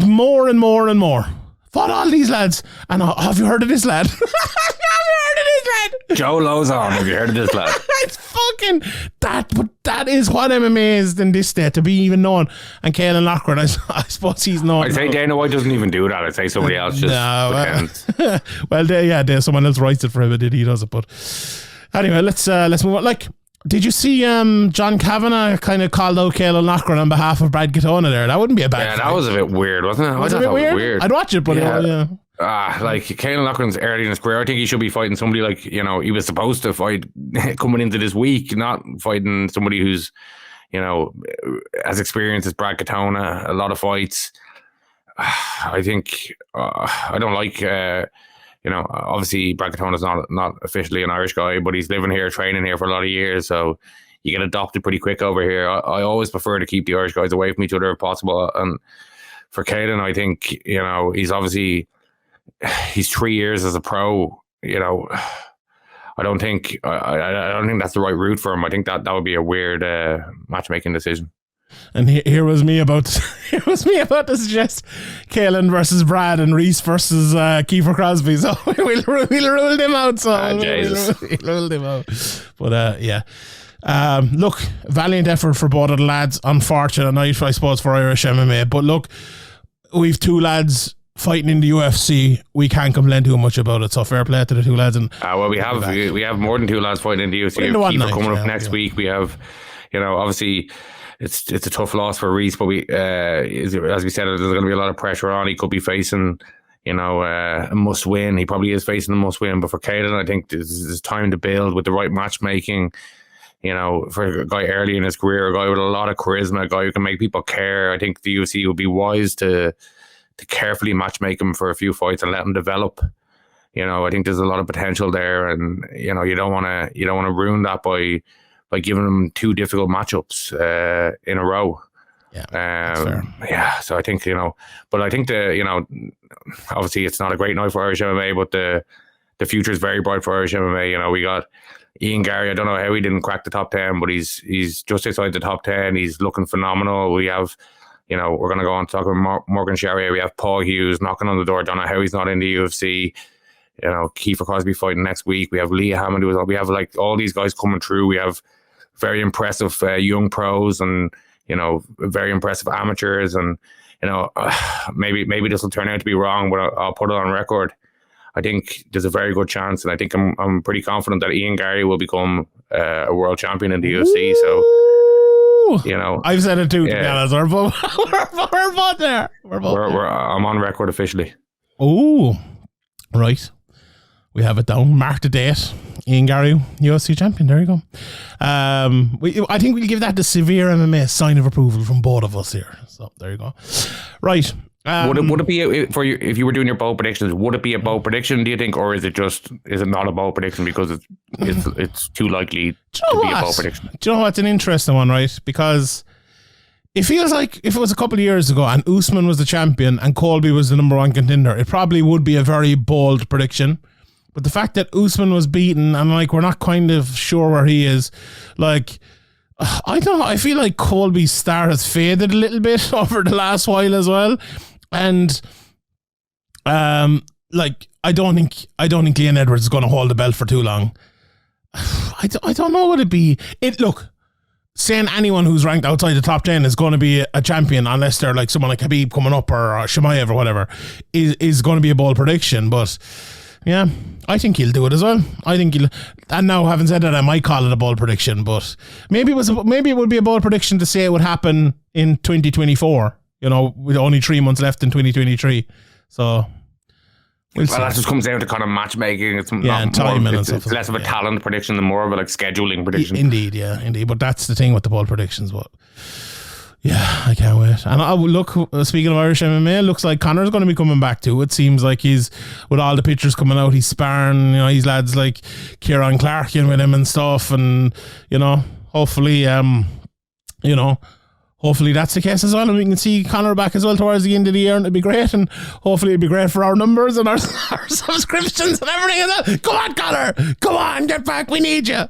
more and more and more. Fought all these lads. And have you heard of this lad? Have you heard of this lad? Joe Lozon, have you heard of this lad? It's fucking that, but that is what MMA is in this day, to be even known. And Caelan Loughran, I suppose he's known. I'd say Dana White doesn't even do that. I'd say somebody else just pretends. Well, someone else writes it for him, and he does it. But anyway, let's move on. Like, did you see John Kavanagh kind of called out Caelan Loughran on behalf of Brad Katona there? That wouldn't be a bad fight. That was a bit weird, wasn't it? Was it a bit weird? I'd watch it, but yeah. Like, Caelan Loughran's early in his career. I think he should be fighting somebody like, you know, he was supposed to fight coming into this week, not fighting somebody who's, you know, as experienced as Brad Katona, a lot of fights. I think I don't like you know, obviously Brad Katona's not officially an Irish guy, but he's living here, training here for a lot of years, so you get adopted pretty quick over here. I always prefer to keep the Irish guys away from each other if possible. And for Caelan, I think, you know, he's 3 years as a pro. You know, I don't think that's the right route for him. I think that would be a weird matchmaking decision. And here was me about to suggest Kalen versus Brad and Reese versus Kiefer Crosby. So we'll rule them out. So we'll rule them out. But yeah. Look, valiant effort for both of the lads. Unfortunate night, I suppose, for Irish MMA. But look, we've two lads fighting in the UFC. We can't complain too much about it. So fair play to the two lads. And well, we have more than two lads fighting in the UFC. We have Kiefer coming up next week. We have, obviously. It's a tough loss for Reese, but as we said, there's going to be a lot of pressure on. He could be facing, a must win. He probably is facing a must win. But for Caden, I think there's time to build with the right matchmaking. For a guy early in his career, a guy with a lot of charisma, a guy who can make people care. I think the UFC would be wise to carefully matchmake him for a few fights and let him develop. I think there's a lot of potential there, and you don't want to ruin that by giving them two difficult matchups in a row. Yeah. So I think, but I think obviously it's not a great night for Irish MMA, but the future is very bright for Irish MMA. We got Ian Gary. I don't know how he didn't crack the top 10, but he's just outside the top 10. He's looking phenomenal. We have, we're going to go on to talk about Morgan Charrier. We have Paul Hughes knocking on the door. Don't know how he's not in the UFC. Kiefer Crosby fighting next week. We have Leah Hammond. We have like all these guys coming through. We have very impressive young pros and very impressive amateurs, and maybe this will turn out to be wrong, but I'll put it on record. I think there's a very good chance, and I think I'm pretty confident that Ian Gary will become a world champion in the UFC. So I've said it too. To be honest, we're both there. I'm on record officially. Oh, right. We have it down. Mark the date. Ian Gary, UFC champion. There you go. I think we'll give that the severe MMA sign of approval from both of us here. So there you go. Right. Would it be for you if you were doing your bold predictions? Would it be a bold prediction? Do you think, or is it not a bold prediction because it's too likely to be a bold prediction? Do you know what? It's an interesting one, right? Because it feels like if it was a couple of years ago and Usman was the champion and Colby was the number one contender, it probably would be a very bold prediction. But the fact that Usman was beaten and we're not kind of sure where he is, I don't know. I feel like Colby's star has faded a little bit over the last while as well. And I don't think Leon Edwards is going to hold the belt for too long. I don't know what it'd be. Saying anyone who's ranked outside the top 10 is going to be a champion unless they're like someone like Khabib coming up or Shemaev or whatever is going to be a bold prediction. But yeah, I think he'll do it as well. And now having said that, I might call it a bold prediction, but maybe it would be a bold prediction to say it would happen in 2024, with only 3 months left in 2023. So that just comes down to kind of matchmaking. It's and timing and stuff. It's less of a talent prediction than more of a scheduling prediction. Indeed. But that's the thing with the bold predictions. But yeah, I can't wait. And look, speaking of Irish MMA, it looks like Conor's going to be coming back too. It seems like he's, with all the pictures coming out, he's sparring, he's lads like Kieran Clarkin with him and stuff. And, hopefully, hopefully that's the case as well. And we can see Conor back as well towards the end of the year, and it'll be great. And hopefully it'll be great for our numbers and our subscriptions and everything as well. Come on, Conor. Come on, get back. We need you.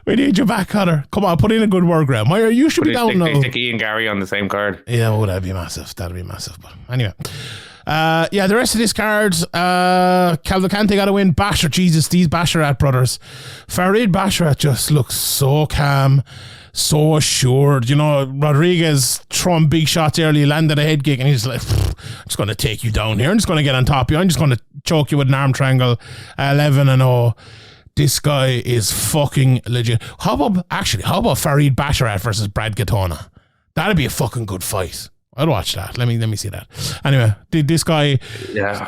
We need you back, Conor. Come on, put in a good word, Graeme. You should be down now. Stick Ian Gary on the same card. Yeah, well, that'd be massive. But anyway. The rest of this card, Cavalcante got a win. Basher, Jesus, these Basharat brothers. Farid Basharat just looks so calm, so assured. Rodriguez throwing big shots early, landed a head kick, and he's like, I'm just going to take you down here. I'm just going to get on top of you. I'm just going to choke you with an arm triangle. 11-0. This guy is fucking legit. How about Farid Basharat versus Brad Katona? That'd be a fucking good fight. I'd watch that. Let me see that. Anyway, this guy,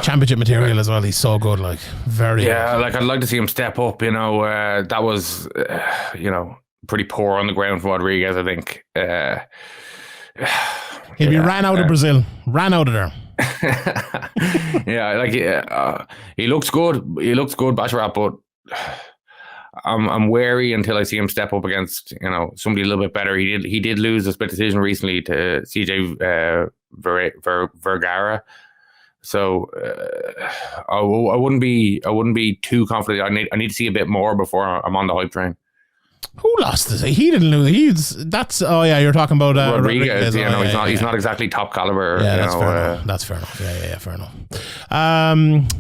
championship material as well. He's so good, very. Yeah, good. I'd like to see him step up. That was, pretty poor on the ground for Rodriguez. I think. He'll be ran out of Brazil. Ran out of there. He looks good. Basharat, but I'm wary until I see him step up against somebody a little bit better. He did lose a split decision recently to CJ Vergara, so I wouldn't be too confident. I need to see a bit more before I'm on the hype train. Who lost this? He didn't lose. You're talking about Rodriguez. He's not exactly top caliber. Yeah, that's fair enough. Yeah, fair enough.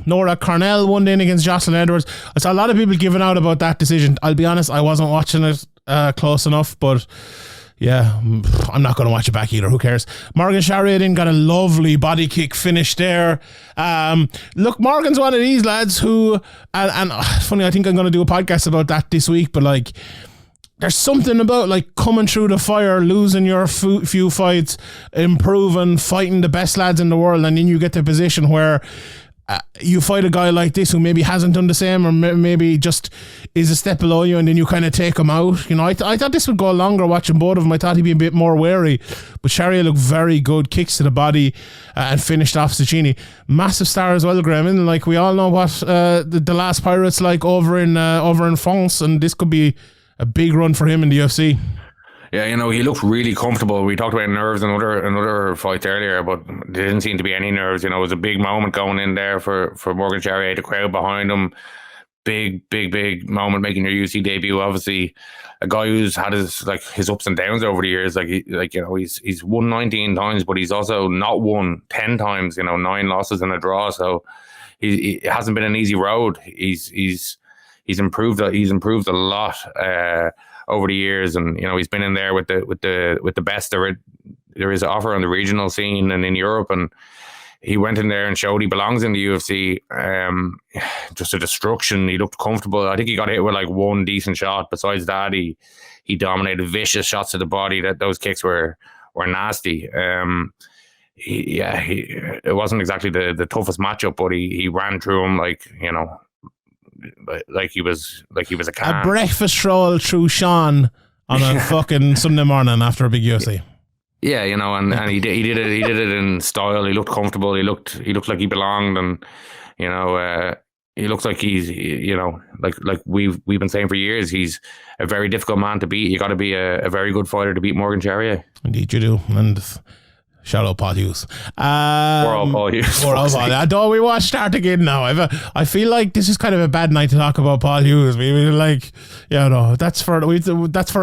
Nora Cornell won in against Jocelyn Edwards. I saw a lot of people giving out about that decision. I'll be honest, I wasn't watching it close enough, but yeah, I'm not going to watch it back either. Who cares? Morgan Charrier got a lovely body kick finish there. Look, Morgan's one of these lads who, and funny, I think I'm going to do a podcast about that this week, but like, there's something about like coming through the fire, losing your few fights, improving, fighting the best lads in the world, and then you get to a position where you fight a guy like this who maybe hasn't done the same, or maybe just is a step below you, and then you kind of take him out. You know, I thought this would go longer watching both of them. I thought he'd be a bit more wary, but Charrier looked very good, kicks to the body, and finished off Cecchini. Massive star as well, Graeme. And like we all know what the last Pirates like over in France, and this could be a big run for him in the UFC. Yeah, he looked really comfortable. We talked about nerves in another fight earlier, but there didn't seem to be any nerves. It was a big moment going in there for Morgan Charrier, the crowd behind him. Big moment making your UFC debut. Obviously, a guy who's had his ups and downs over the years. He's won 19 times, but he's also not won 10 times. 9 losses and a draw. So it hasn't been an easy road. He's improved. He's improved a lot over the years, and he's been in there with the best there is to offer on the regional scene and in Europe, and he went in there and showed he belongs in the UFC. Just a destruction. He looked comfortable. I think he got hit with like one decent shot. Besides that, he dominated vicious shots to the body. Those kicks were nasty. It wasn't exactly the toughest matchup, but he ran through him like he was a can. A breakfast stroll through Sean on a fucking Sunday morning after a big UFC. Yeah, and he did it in style. He looked comfortable. He looked like he belonged, and he looks like he's like we've been saying for years. He's a very difficult man to beat. You got to be a very good fighter to beat Morgan Charrier. Indeed, you do, and. Shout out Paul Hughes. We're all Paul Hughes. I thought we watched start again now. I feel like this is kind of a bad night to talk about Paul Hughes. That's for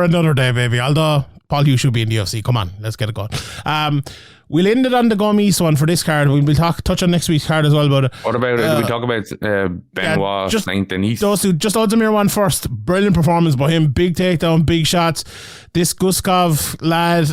another day, baby. Although Paul Hughes should be in the UFC. Come on, let's get it going. We'll end it on the Gomes one for this card. We'll touch on next week's card as well. But what about we talk about Benoit, Saint Denis? Those two, just Ozdemir one first. Brilliant performance by him. Big takedown, big shots. This Guskov lad,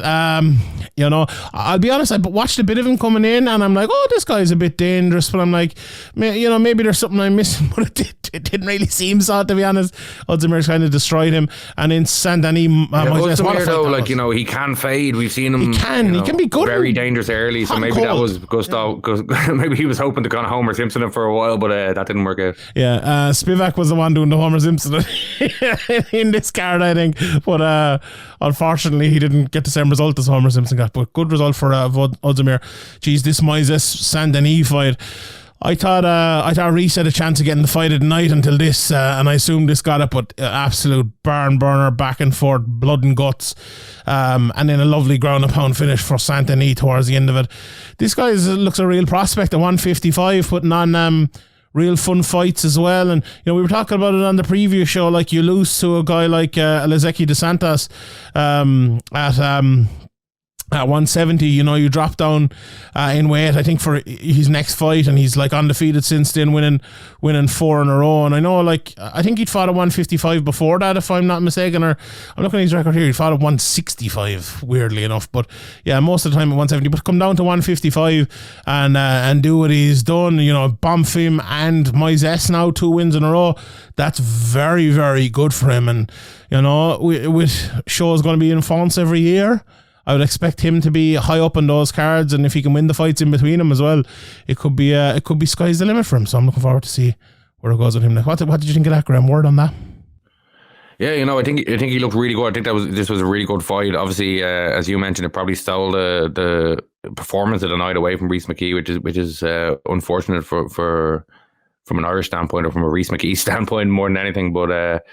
I'll be honest, I watched a bit of him coming in, and I'm like, oh, this guy's a bit dangerous. But I'm like, maybe there's something I'm missing. But it didn't really seem so, to be honest. Odzemir's kind of destroyed him, and in Saint Denis, Ozdemir though, he can fade. We've seen him. He can be good. Very dangerous early, so maybe that was Gustav. Maybe he was hoping to kind of Homer Simpson him for a while, but that didn't work out. Yeah, Spivak was the one doing the Homer Simpson in this card, I think. But unfortunately, he didn't get the same result as Homer Simpson got. But good result for Ozdemir. Jeez, this Moises Saint Denis fight. I thought Reese had a chance of getting the fight at night until this, and I assume this got it, but absolute barn burner, back and forth, blood and guts, and then a lovely ground and pound finish for Saint Denis towards the end of it. This guy looks a real prospect at 155, putting on real fun fights as well. And we were talking about it on the previous show, like you lose to a guy like Lezeki De Santos at 170, you drop down in weight, I think, for his next fight, and he's like undefeated since then, winning 4 in a row. And I know, I think he'd fought at 155 before that, if I'm not mistaken, or I'm looking at his record here, he fought at 165, weirdly enough. But yeah, most of the time at 170. But come down to 155 and do what he's done, Bonfim and Moises now 2 wins in a row. That's very, very good for him. And with shows going to be in France every year, I would expect him to be high up on those cards, and if he can win the fights in between them as well, it could be sky's the limit for him. So I'm looking forward to see where it goes with him. What did you think of that, Graeme? Word on that? Yeah, I think he looked really good. I think this was a really good fight. Obviously, as you mentioned, it probably stole the performance of the night away from Rhys McKee, which is unfortunate for from an Irish standpoint, or from a Rhys McKee standpoint more than anything. But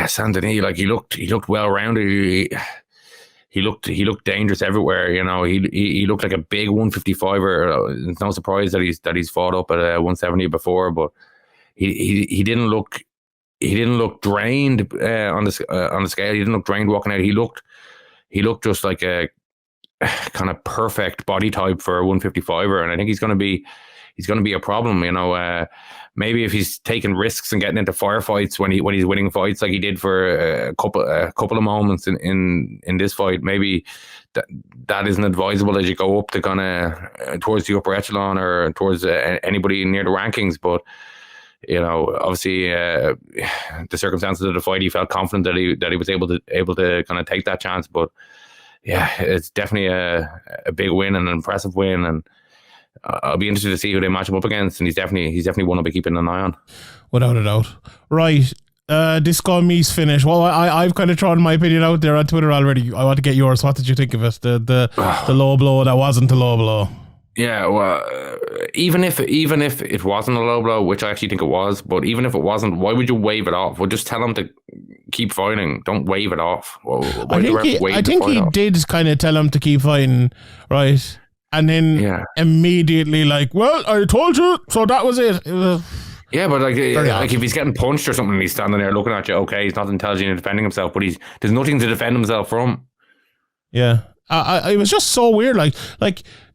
Saint Denis, he looked well rounded. He looked dangerous everywhere. He looked like a big 155er. It's no surprise that he's fought up at 170 before, but he didn't look he didn't look drained on the scale. He didn't look drained walking out. He looked just like a kind of perfect body type for a 155er, and I think he's going to be a problem. Maybe if he's taking risks and getting into firefights when he's winning fights like he did for a couple of moments in this fight, maybe that isn't advisable as you go up to kind of towards the upper echelon or towards anybody near the rankings. But obviously the circumstances of the fight, he felt confident that he was able to kind of take that chance. But yeah, it's definitely a big win and an impressive win, and I'll be interested to see who they match him up against, and he's definitely one I'll be keeping an eye on. Without a doubt. Right. This Gomez finish. Well, I've kind of thrown my opinion out there on Twitter already. I want to get yours. What did you think of it? The low blow that wasn't a low blow. Yeah, well, even if it wasn't a low blow, which I actually think it was, but even if it wasn't, why would you wave it off? Well, just tell him to keep fighting. Don't wave it off. I think he did kind of tell him to keep fighting, right? And then immediately well, I told you, so that was it. Yeah, but like if he's getting punched or something and he's standing there looking at you, okay, he's not intelligent in defending himself, but there's nothing to defend himself from. Yeah. It was just so weird. Like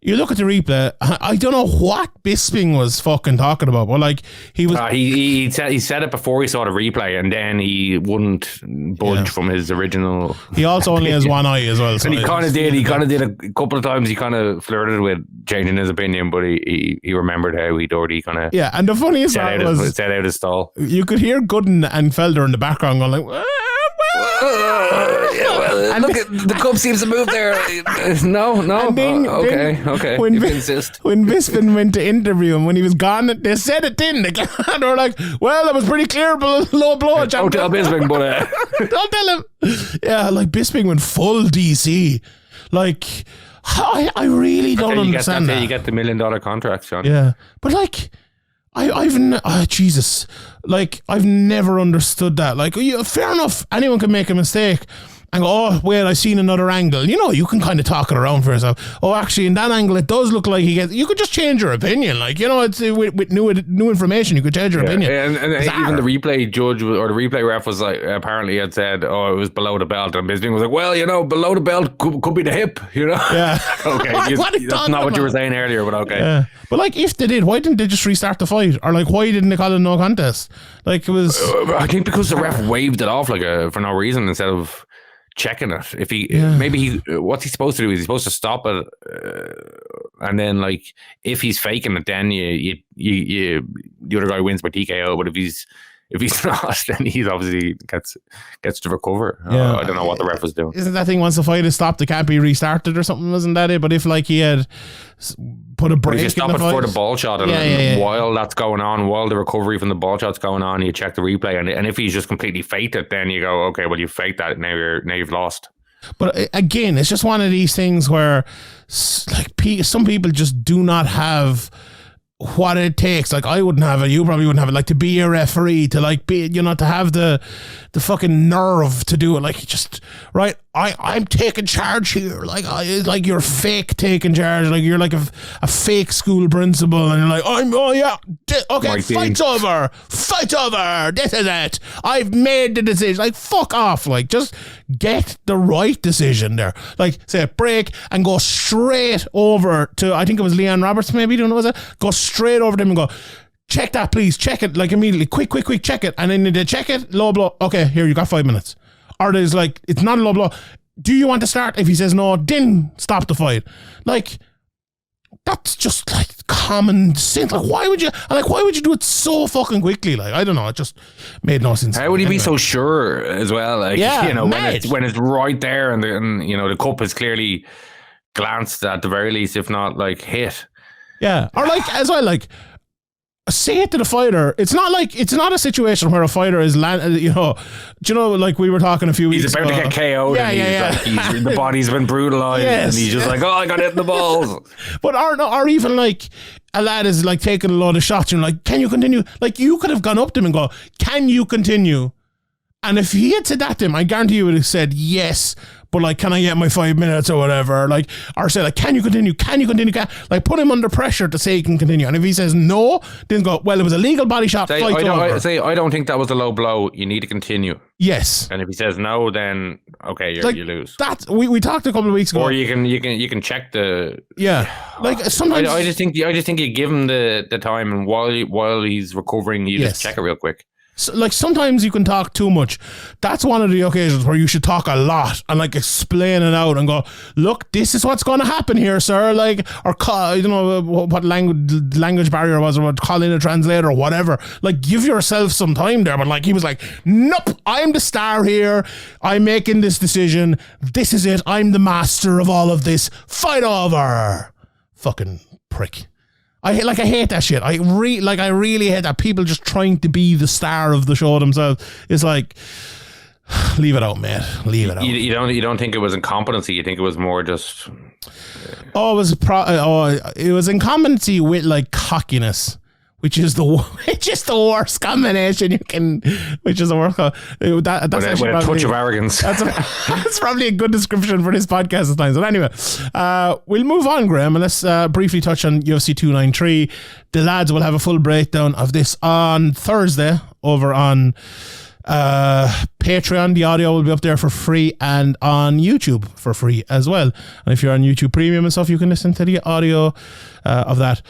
you look at the replay, I don't know what Bisping was fucking talking about, but he was. He said it before he saw the replay, and then he wouldn't budge from his original. He also only has one eye as well, so and he kind of did. He kind of did a couple of times. He kind of flirted with changing his opinion, but he remembered how he'd already kind of and the funniest part was set out his stall. You could hear Gooden and Felder in the background going like. And look, the cup seems to move there. No. Okay. When Bisping went to interview him, when he was gone, they said it didn't. They were like, "Well, it was pretty clear, but low blow." Don't tell Bisping, but don't tell him. Yeah, Bisping went full DC. I really don't understand that. You get the $1 million contract, Sean. Yeah, but Jesus, I've never understood that. Fair enough, anyone can make a mistake and go, oh, wait, I've seen another angle. You can kind of talk it around for yourself. Oh, actually, in that angle, it does look like you could just change your opinion. It's with new information, you could change your opinion. And even the replay judge or the replay ref was apparently had said, oh, it was below the belt. And Bisping was like, well, below the belt could be the hip, Yeah. Okay. That's not what you were saying earlier, but okay. Yeah. But if they did, why didn't they just restart the fight? Or why didn't they call it no contest? It was. I think because the ref waved it off for no reason instead of checking it. If what's he supposed to do? Is he supposed to stop it? And then if he's faking it, then you the other guy wins by TKO. But if he's not, then he's obviously gets to recover. I don't know what the ref was doing. Isn't that thing once the fight is stopped, it can't be restarted or something? Wasn't that it? But if he had put a break, if you stop in it fight, for the ball shot, and while that's going on, while the recovery from the ball shot's going on, you check the replay, and if he's just completely faked it, then you go, okay, well you faked that, now you've lost. But again, it's just one of these things where some people just do not have what it takes. I wouldn't have it, you probably wouldn't have it, to be a referee, to be, to have the fucking nerve to do it, just right, I'm taking charge here, you're fake taking charge, you're a fake school principal, and you're okay, fight's over, this is it, I've made the decision. Fuck off, just get the right decision there, say break and go straight over to, I think it was Leon Roberts maybe, was it? Go straight over to him and go, check that please, check it, immediately, quick, check it, and then they check it, low blow, okay, here, you got 5 minutes. Or there's it's not a low blow, do you want to start? If he says no, then stop the fight. That's just common sense. Why would you do it so fucking quickly? I don't know, it just made no sense. How would he be so sure as well? When it's right there, and the cup is clearly glanced at the very least, if not hit. Yeah, or as well, say it to the fighter. It's not a situation where a fighter is we were talking a few weeks ago. He's about to get KO'd. Yeah. The body's been brutalized, and he's just oh, I got hit in the balls. But or even a lad is taking a load of shots, and can you continue? You could have gone up to him and go, can you continue? And if he had said that to him, I guarantee you would have said yes, but like, can I get my 5 minutes or whatever? Like, or say like, can you continue? Can you continue? Like, put him under pressure to say he can continue. And if he says no, then go, well, it was a legal body shot. I don't think that was a low blow. You need to continue. Yes. And if he says no, then okay, you lose. That we talked a couple of weeks ago. Or you can check the. Yeah. Like sometimes I just think you give him the time, and while he's recovering, you just check it real quick. So, like sometimes you can talk too much. That's one of the occasions where you should talk a lot and like explain it out and go, look, this is what's going to happen here, sir. Like, or I don't know what language barrier was, or what, call in a translator or whatever. Like, give yourself some time there. But like, he was like, nope, I'm the star here. I'm making this decision. This is it. I'm the master of all of this. Fight over. Fucking prick. I hate that shit. I really hate that. People just trying to be the star of the show themselves. It's like, leave it out, mate. Leave it out. You don't think it was incompetency? You think it was more just? It was incompetency with like cockiness, which is the worst combination you can. Which is the worst. That's with a touch of arrogance. That's probably a good description for this podcast at times. But anyway, we'll move on, Graeme, and let's briefly touch on UFC 293. The lads will have a full breakdown of this on Thursday over on Patreon. The audio will be up there for free, and on YouTube for free as well. And if you're on YouTube Premium and stuff, you can listen to the audio of that.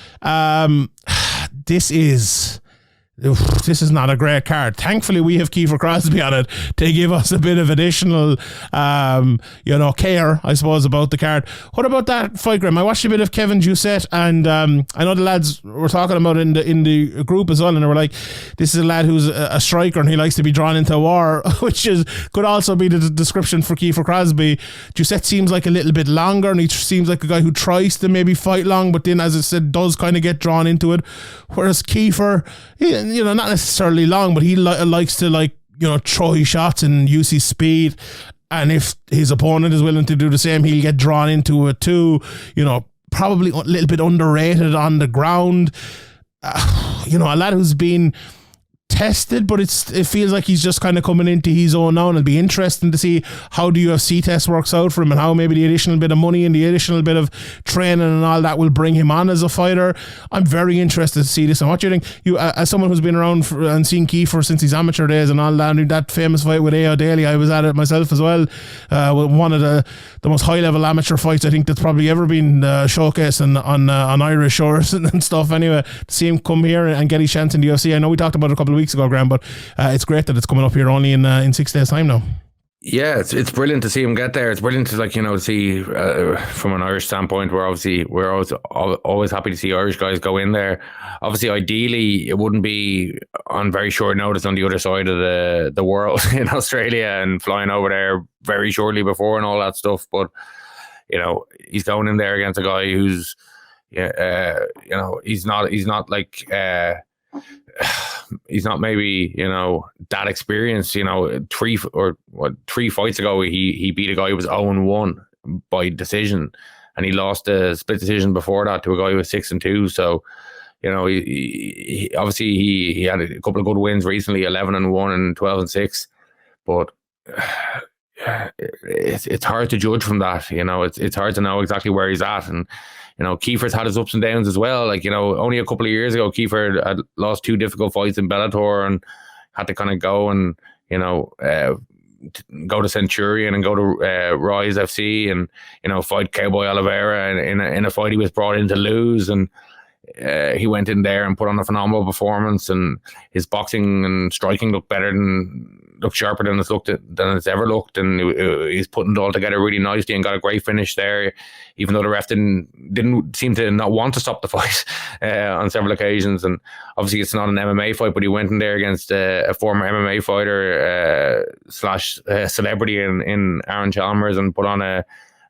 This is not a great card. Thankfully, we have Kiefer Crosby on it to give us a bit of additional, care, I suppose, about the card. What about that fight, Graeme? I watched a bit of Kevin Jousset, and I know the lads were talking about it in the group as well, and they were like, this is a lad who's a striker and he likes to be drawn into a war, which could also be the description for Kiefer Crosby. Jousset seems like a little bit longer, and he seems like a guy who tries to maybe fight long, but then, as I said, does kind of get drawn into it. Whereas Kiefer, not necessarily long, but he likes to throw his shots and use his speed. And if his opponent is willing to do the same, he'll get drawn into it too. Probably a little bit underrated on the ground. A lad who's been tested, but it feels like he's just kind of coming into his own now, and it'll be interesting to see how the UFC test works out for him, and how maybe the additional bit of money and the additional bit of training and all that will bring him on as a fighter. I'm very interested to see this. And what do you think? You, as someone who's been around and seen Kiefer since his amateur days and all that famous fight with A.O. Daly, I was at it myself as well. One of the most high level amateur fights I think that's probably ever been showcased on Irish shores and stuff. Anyway, to see him come here and get his chance in the UFC. I know we talked about it a couple of weeks ago, Graeme, but it's great that it's coming up here only in 6 days' time now. Yeah, it's brilliant to see him get there. It's brilliant to see from an Irish standpoint. We're always happy to see Irish guys go in there. Obviously, ideally, it wouldn't be on very short notice on the other side of the world in Australia and flying over there very shortly before and all that stuff. But he's going in there against a guy who's he's not like. He's not maybe that experienced. 3 fights ago he beat a guy who was 0-1 by decision, and he lost a split decision before that to a guy who was 6-2. So he obviously he had a couple of good wins recently, 11-1 and 12-6, but it's hard to judge from that. It's hard to know exactly where he's at. And Kiefer's had his ups and downs as well. Only a couple of years ago, Kiefer had lost 2 difficult fights in Bellator and had to kind of go and, go to Centurion and go to Rise FC and, fight Cowboy Oliveira in a fight he was brought in to lose. And he went in there and put on a phenomenal performance, and his boxing and striking looked sharper than it's ever looked, and he's putting it all together really nicely and got a great finish there, even though the ref didn't seem to not want to stop the fight on several occasions. And obviously it's not an MMA fight, but he went in there against a former MMA fighter / celebrity in Aaron Chalmers and put on a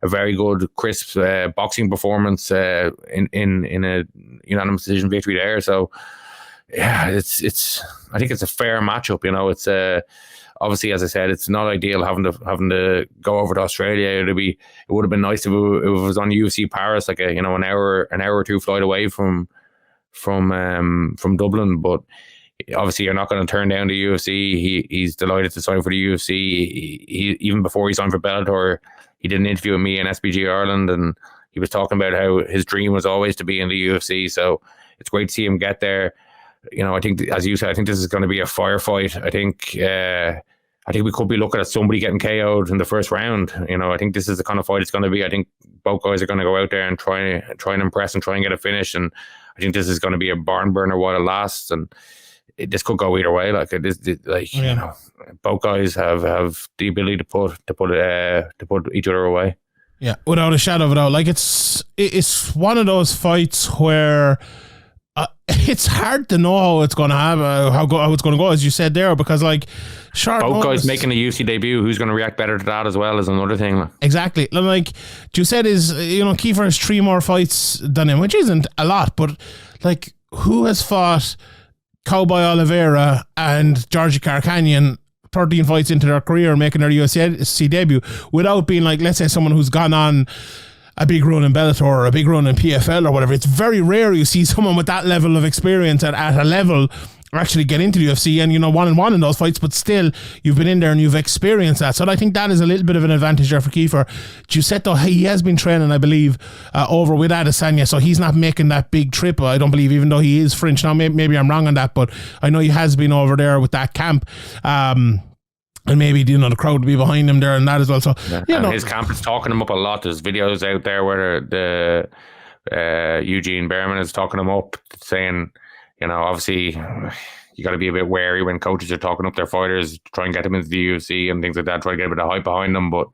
very good, crisp boxing performance in a unanimous decision victory there. So yeah, I think it's a fair matchup. It's obviously, as I said, it's not ideal having to go over to Australia. It would have been nice if it was on UFC Paris, like an hour or 2 flight away from Dublin. But obviously you're not going to turn down the UFC. He's delighted to sign for the UFC. He even before he signed for Bellator, he did an interview with me in SBG Ireland, and he was talking about how his dream was always to be in the UFC. So it's great to see him get there. I think, as you said, I think this is going to be a firefight. I think we could be looking at somebody getting KO'd in the first round. I think this is the kind of fight it's going to be. I think both guys are going to go out there and try and impress and try and get a finish. And I think this is going to be a barn burner while it lasts. And this could go either way. Like both guys have the ability to put each other away. Yeah, without a shadow of a doubt. Like it's one of those fights where it's hard to know how it's going to how it's going to go, as you said there, because like both guys making a UFC debut, who's going to react better to that as well is another thing. Exactly. Like you said, Kiefer has 3 more fights than him, which isn't a lot, but like who has fought Cowboy Oliveira and Georgie Carcanyon 13 fights into their career making their UFC debut without being like, let's say, someone who's gone on a big run in Bellator or a big run in PFL or whatever. It's very rare you see someone with that level of experience at a level actually get into the UFC and 1-1 in those fights, but still you've been in there and you've experienced that. So I think that is a little bit of an advantage there for Kiefer. Giuseppe, he has been training, I believe, over with Adesanya, so he's not making that big trip, I don't believe, even though he is French. Now maybe I'm wrong on that, but I know he has been over there with that camp. And maybe the crowd will be behind him there and that as well. So his camp is talking him up a lot. There's videos out there where the Eugene Behrman is talking him up, saying, obviously you got to be a bit wary when coaches are talking up their fighters to try and get them into the UFC and things like that, try to get a bit of hype behind them. But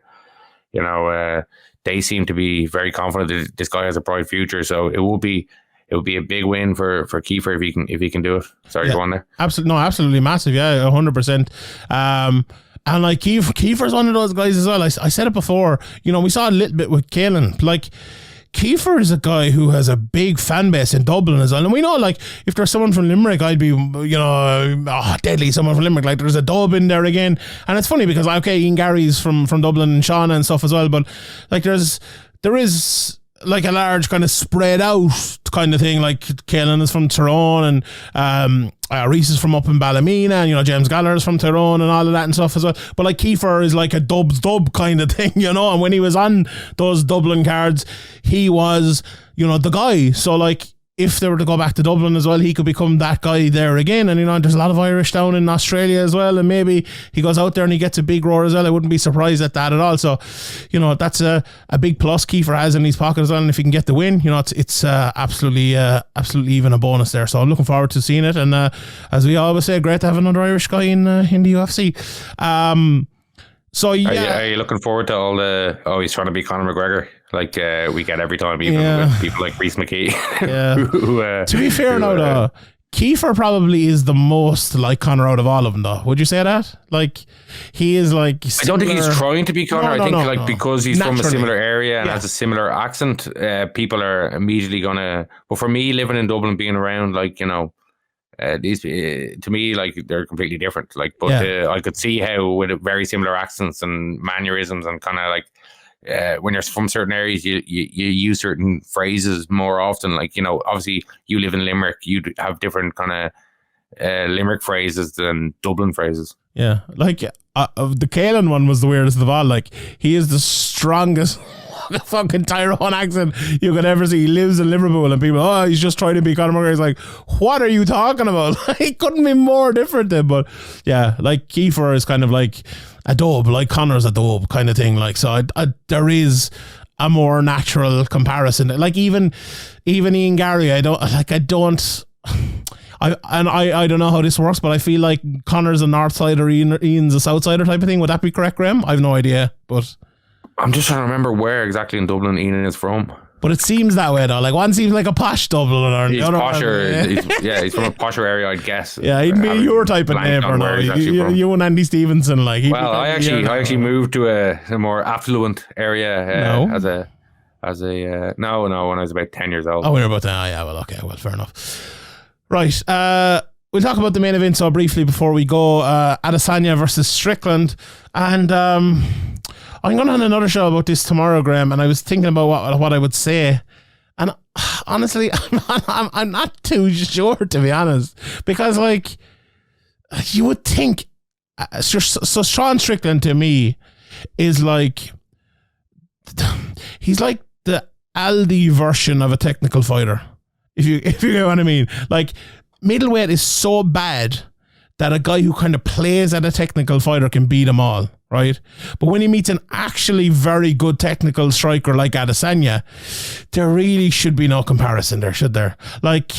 they seem to be very confident that this guy has a bright future. So it will be a big win for Kiefer if he can do it. Sorry, go on there. Absolutely massive. Yeah, 100%. And like Kiefer's one of those guys as well. I said it before. We saw a little bit with Kalen. Like Kiefer is a guy who has a big fan base in Dublin as well. And we know, like, if there's someone from Limerick, I'd be, deadly someone from Limerick. Like, there's a dub in there again. And it's funny because, okay, Ian Gary's from Dublin and Shauna and stuff as well. But, like, there is like a large kind of spread out kind of thing. Like, Caelan is from Tyrone and Reese is from up in Ballymena and, James Gallagher is from Tyrone and all of that and stuff as well. But, like, Kiefer is like a dub's dub kind of thing, and when he was on those Dublin cards, he was, the guy. So, like, if they were to go back to Dublin as well, he could become that guy there again. And, there's a lot of Irish down in Australia as well. And maybe he goes out there and he gets a big roar as well. I wouldn't be surprised at that at all. So, that's a big plus Kiefer has in his pocket as well. And if he can get the win, it's absolutely even a bonus there. So I'm looking forward to seeing it. And as we always say, great to have another Irish guy in the UFC. So yeah, are you looking forward to all the? Oh, he's trying to be Conor McGregor, like we get every time, even with people like Reese McKee. Yeah. To be fair, though, Kiefer probably is the most like Conor out of all of them, though. Would you say that? Like, he is like. I don't think he's trying to be Conor. I think because he's naturally from a similar area and has a similar accent, people are immediately gonna. But for me, living in Dublin, being around, like these to me, like, they're completely different. Like, but I could see how with very similar accents and mannerisms and kind of like when you're from certain areas, you use certain phrases more often. Like, obviously you live in Limerick, you have different kind of Limerick phrases than Dublin phrases. Yeah, like the Caelan one was the weirdest of all. Like, he is the strongest fucking Tyrone accent you could ever see. He lives in Liverpool and people, he's just trying to be Conor McGregor. He's like, what are you talking about? He couldn't be more different then. But yeah, like, Kiefer is kind of like a dub, like Conor's a dub kind of thing. Like, so there is a more natural comparison. Like, even Ian Gary, I don't know how this works, but I feel like Conor's a north sider, Ian's a south sider type of thing. Would that be correct, Graeme? I have no idea, but I'm just trying to remember where exactly in Dublin Ian is from. But it seems that way, though. Like, one seems like a posh Dubliner. He's posher. He's from a posher area, I'd guess. Yeah, he'd be your type of neighbour now. You and Andy Stevenson, like. Well, I actually moved to a more affluent area as a when I was about 10 years old. Oh, we were about that. Yeah, well, okay, well, fair enough. Right. We'll talk about the main event so briefly before we go. Adesanya versus Strickland, and I'm going to have another show about this tomorrow, Graeme, and I was thinking about what I would say, and honestly, I'm not too sure, to be honest, because, like, you would think. So Sean Strickland to me is like, he's like the Aldi version of a technical fighter. If you know what I mean. Like, middleweight is so bad that a guy who kind of plays at a technical fighter can beat them all, right? But when he meets an actually very good technical striker like Adesanya, there really should be no comparison there, should there? Like,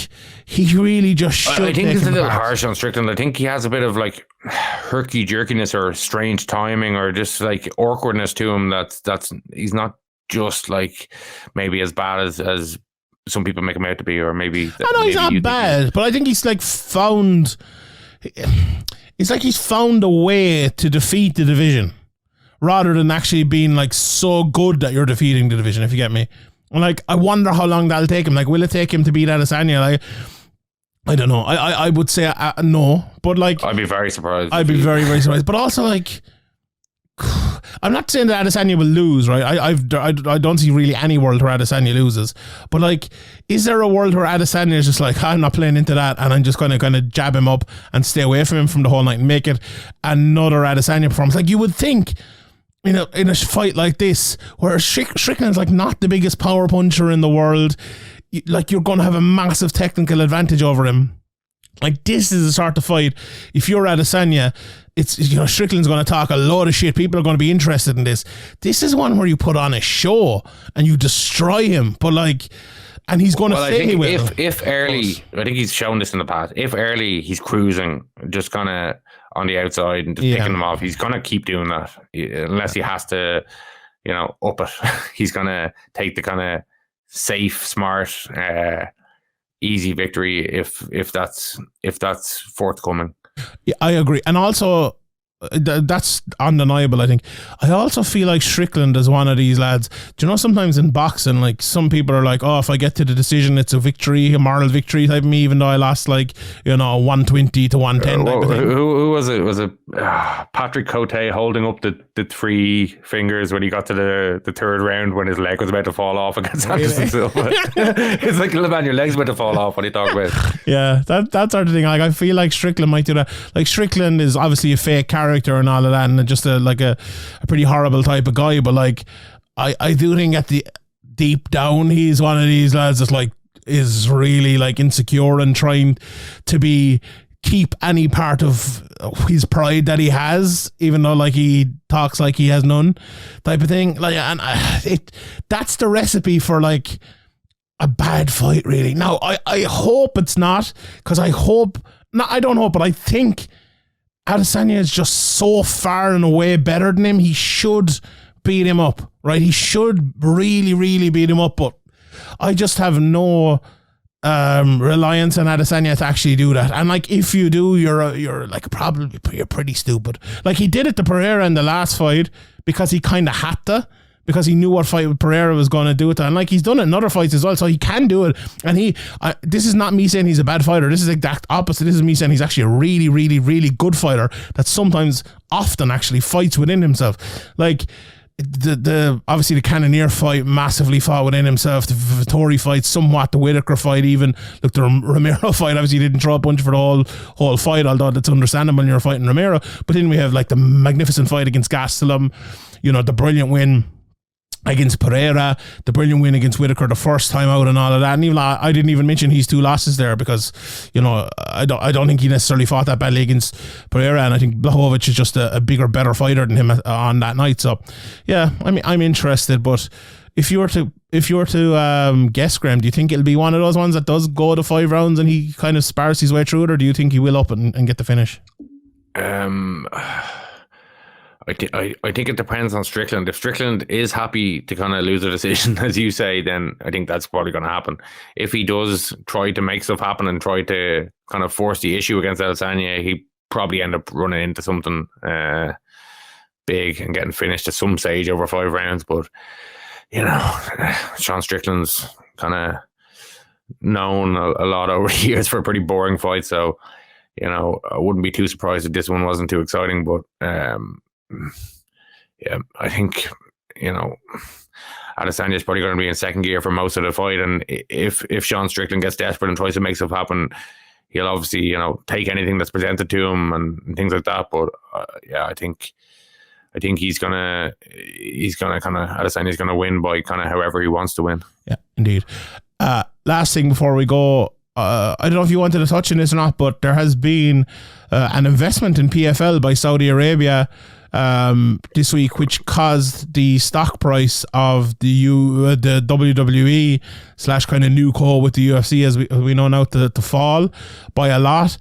he really just should. I think it's a little harsh on Strickland. I think he has a bit of like herky-jerkiness or strange timing or just like awkwardness to him. That's he's not just like maybe as bad as some people make him out to be, or maybe. I know he's not bad, but I think he's like found. It's like he's found a way to defeat the division rather than actually being like so good that you're defeating the division, if you get me. And like, I wonder how long that'll take him. Like, will it take him to beat Adesanya? Like, I don't know. I would say no, but like, I'd be very surprised. I'd be very, very surprised. But also, like, I'm not saying that Adesanya will lose, right? I don't see really any world where Adesanya loses. But like, is there a world where Adesanya is just like, I'm not playing into that, and I'm just going to kind of jab him up and stay away from him from the whole night and make it another Adesanya performance? Like, you would think, you know, in a fight like this, where Strickland's like not the biggest power puncher in the world, like, you're going to have a massive technical advantage over him. Like, this is the sort of fight, if you're Adesanya, it's, you know, Strickland's going to talk a lot of shit. People are going to be interested in this. This is one where you put on a show and you destroy him. But like, and he's going to fail with him. If early, I think he's shown this in the past. If early he's cruising, just kind of on the outside and just picking them off, he's going to keep doing that unless he has to, you know, up it. He's going to take the kind of safe, smart, easy victory if that's forthcoming. Yeah, I agree. And also, that's undeniable, I think. I also feel like Strickland is one of these lads. Do you know, sometimes in boxing, like, some people are like, oh, if I get to the decision, it's a victory, a moral victory type of me, even though I lost, like, you know, 120 to 110 type of thing. Who was it? Was it Patrick Cote holding up the three fingers when he got to the third round when his leg was about to fall off against Anderson Silva? It's like, man, your leg's about to fall off. What are you talking about? Yeah, I think it depends on Strickland. If Strickland is happy to kind of lose a decision, as you say, then I think that's probably going to happen. If he does try to make stuff happen and try to kind of force the issue against Adesanya, he probably end up running into something big and getting finished at some stage over 5 rounds. But, you know, Sean Strickland's kind of known a lot over the years for a pretty boring fight. So, you know, I wouldn't be too surprised if this one wasn't too exciting. But yeah, I think, you know, Adesanya is probably going to be in second gear for most of the fight, and if Sean Strickland gets desperate and tries to make stuff happen, he'll obviously, take anything that's presented to him and things like that. But I think he's gonna Adesanya's gonna win by kind of however he wants to win. Yeah, indeed. Last thing before we go, I don't know if you wanted to touch on this or not, but there has been an investment in PFL by Saudi Arabia this week, which caused the stock price of the WWE / kind of new co with the UFC, as we know now, to fall by a lot.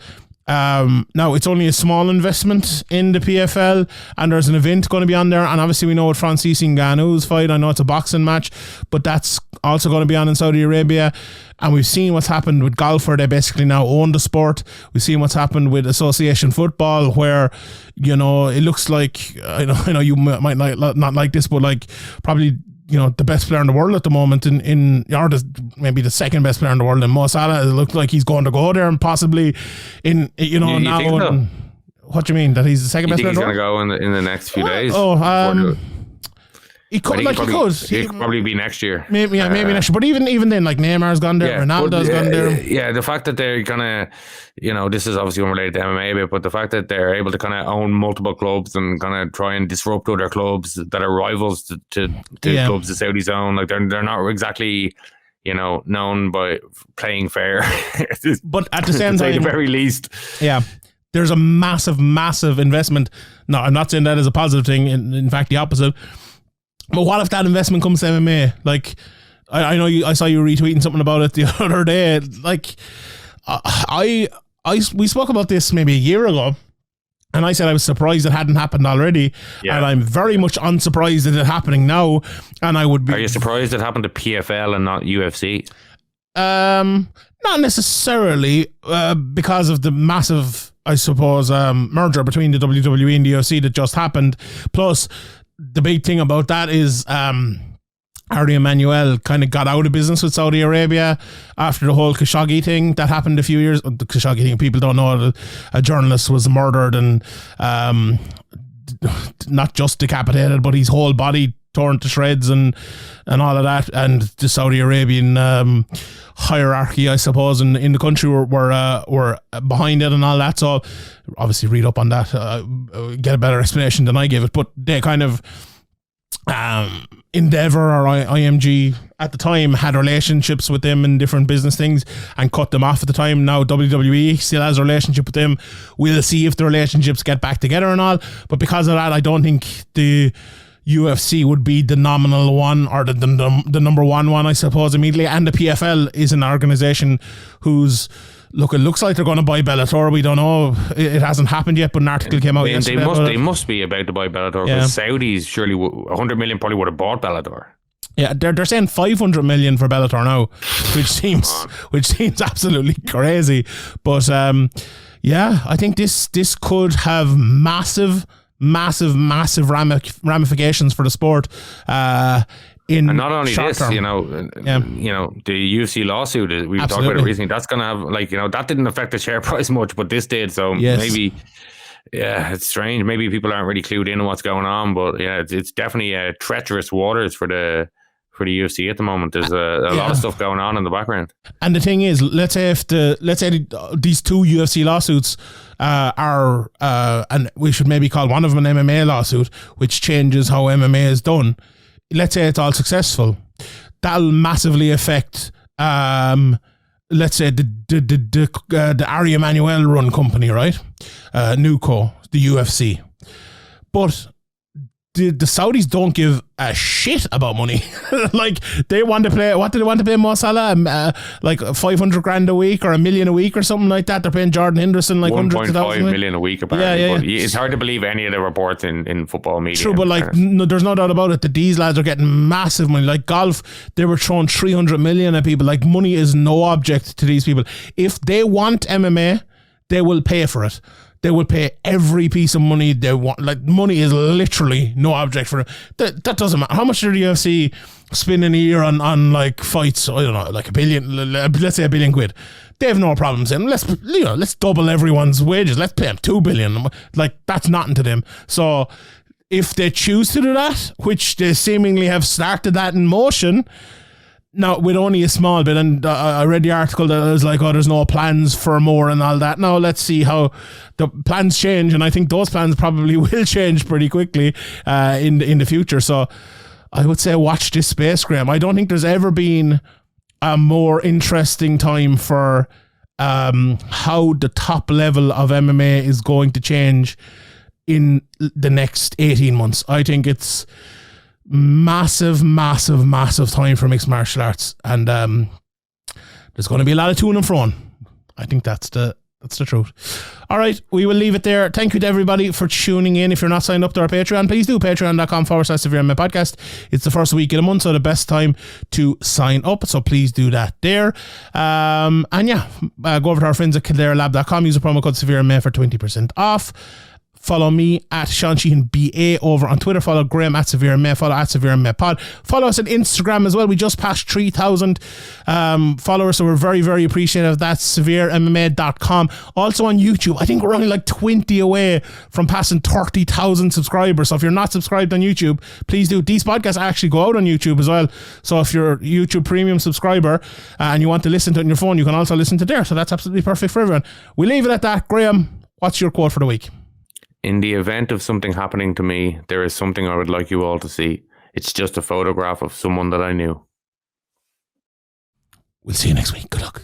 Now it's only a small investment in the PFL, and there's an event going to be on there, and obviously we know what Francis Ngannou's fight. I know it's a boxing match, but that's also going to be on in Saudi Arabia. And we've seen what's happened with golfer. They basically now own the sport. We've seen what's happened with association football, where it looks like I know you might not like this, but like probably the best player in the world at the moment maybe the second best player in the world in Mo Salah. It looks like he's going to go there, and possibly now. Think so? What do you mean, that he's the second best player? He's going to go in the next few days? He could. It could probably be next year. Maybe next year. But even then, like Neymar's gone there, Ronaldo's gone there. Yeah, the fact that they're gonna, this is obviously unrelated to MMA a bit, but the fact that they're able to kind of own multiple clubs and kind of try and disrupt other clubs that are rivals to clubs the Saudis own, like they're not exactly known by playing fair. But at the same time, at the very least, yeah. There's a massive investment. No, I'm not saying that is a positive thing. In fact, the opposite. But what if that investment comes to MMA? Like, I know I saw you retweeting something about it the other day. Like, we spoke about this maybe a year ago, and I said I was surprised it hadn't happened already. Yeah. And I'm very much unsurprised at it happening now. And I would be. Are you surprised it happened to PFL and not UFC? Not necessarily, because of the massive, I suppose, merger between the WWE and the UFC that just happened. Plus, the big thing about that is Ari Emanuel kind of got out of business with Saudi Arabia after the whole Khashoggi thing that happened a few years. The Khashoggi thing, people don't know, a journalist was murdered and not just decapitated, but his whole body torn to shreds and all of that. And the Saudi Arabian hierarchy, I suppose, in the country were behind it and all that. So obviously read up on that, get a better explanation than I gave it. But they kind of Endeavour or IMG at the time had relationships with them in different business things and cut them off at the time. Now WWE still has a relationship with them. We'll see if the relationships get back together and all. But because of that, I don't think the UFC would be the nominal one or the number one, I suppose, immediately. And the PFL is an organisation whose, look, it looks like they're going to buy Bellator. We don't know. It hasn't happened yet, but an article came out yesterday. They must be about to buy Bellator, because Saudis surely 100 million probably would have bought Bellator. Yeah, they're saying 500 million for Bellator now, which seems absolutely crazy. But I think this could have massive ramifications for the sport. And not only this, the UFC lawsuit, we've talked about it recently, that's going to have, that didn't affect the share price much, but this did. So maybe, it's strange. Maybe people aren't really clued in on what's going on, but it's definitely treacherous waters for the UFC at the moment. There's a lot of stuff going on in the background. And the thing is, let's say these two UFC lawsuits are, and we should maybe call one of them an MMA lawsuit, which changes how MMA is done. Let's say it's all successful. That'll massively affect, let's say the Ari Emanuel run company, right? Nuco, the UFC. But the Saudis don't give a shit about money. Like, they want to play, what do they want to pay Mo Salah? Like 500 grand a week or $1 million a week or something like that. They're paying Jordan Henderson like 1.5 million a week apparently. Yeah. But it's hard to believe any of the reports in football media. True, but there's no doubt about it that these lads are getting massive money. Like golf, they were throwing 300 million at people. Like, money is no object to these people. If they want MMA, they will pay for it. They will pay every piece of money they want. Like, money is literally no object for it. That doesn't matter. How much did the UFC spend in a year on like fights? I don't know, like $1 billion. Let's say $1 billion quid. They have no problems in. Let's double everyone's wages. Let's pay them $2 billion. Like, that's nothing to them. So if they choose to do that, which they seemingly have started that in motion, Now, with only a small bit, and I read the article that it was like, oh, there's no plans for more and all that. Now, let's see how the plans change, and I think those plans probably will change pretty quickly in the future. So I would say watch this space, Graeme. I don't think there's ever been a more interesting time for how the top level of MMA is going to change in the next 18 months. I think it's massive time for mixed martial arts, and there's going to be a lot of to and fro. I think that's the truth. All right, we will leave it there. Thank you to everybody for tuning in. If you're not signed up to our Patreon, please do patreon.com/Severe MMA podcast. It's the first week of the month, so the best time to sign up, so please do that there. And yeah, go over to our friends at KildaraLab.com, use the promo code Severe MMA for 20% off. Follow me at Sean Sheehan BA over on Twitter. Follow Graeme at Severe MMA. Follow at Severe MMA Pod. Follow us on Instagram as well. We just passed 3,000 followers, so we're very appreciative of that. SevereMMA.com. Also on YouTube. I think we're only like 20 away from passing 30,000 subscribers. So if you're not subscribed on YouTube, please do. These podcasts actually go out on YouTube as well. So if you're a YouTube Premium subscriber and you want to listen to it on your phone, you can also listen to there. So that's absolutely perfect for everyone. We leave it at that. Graeme, what's your quote for the week? In the event of something happening to me, there is something I would like you all to see. It's just a photograph of someone that I knew. We'll see you next week. Good luck.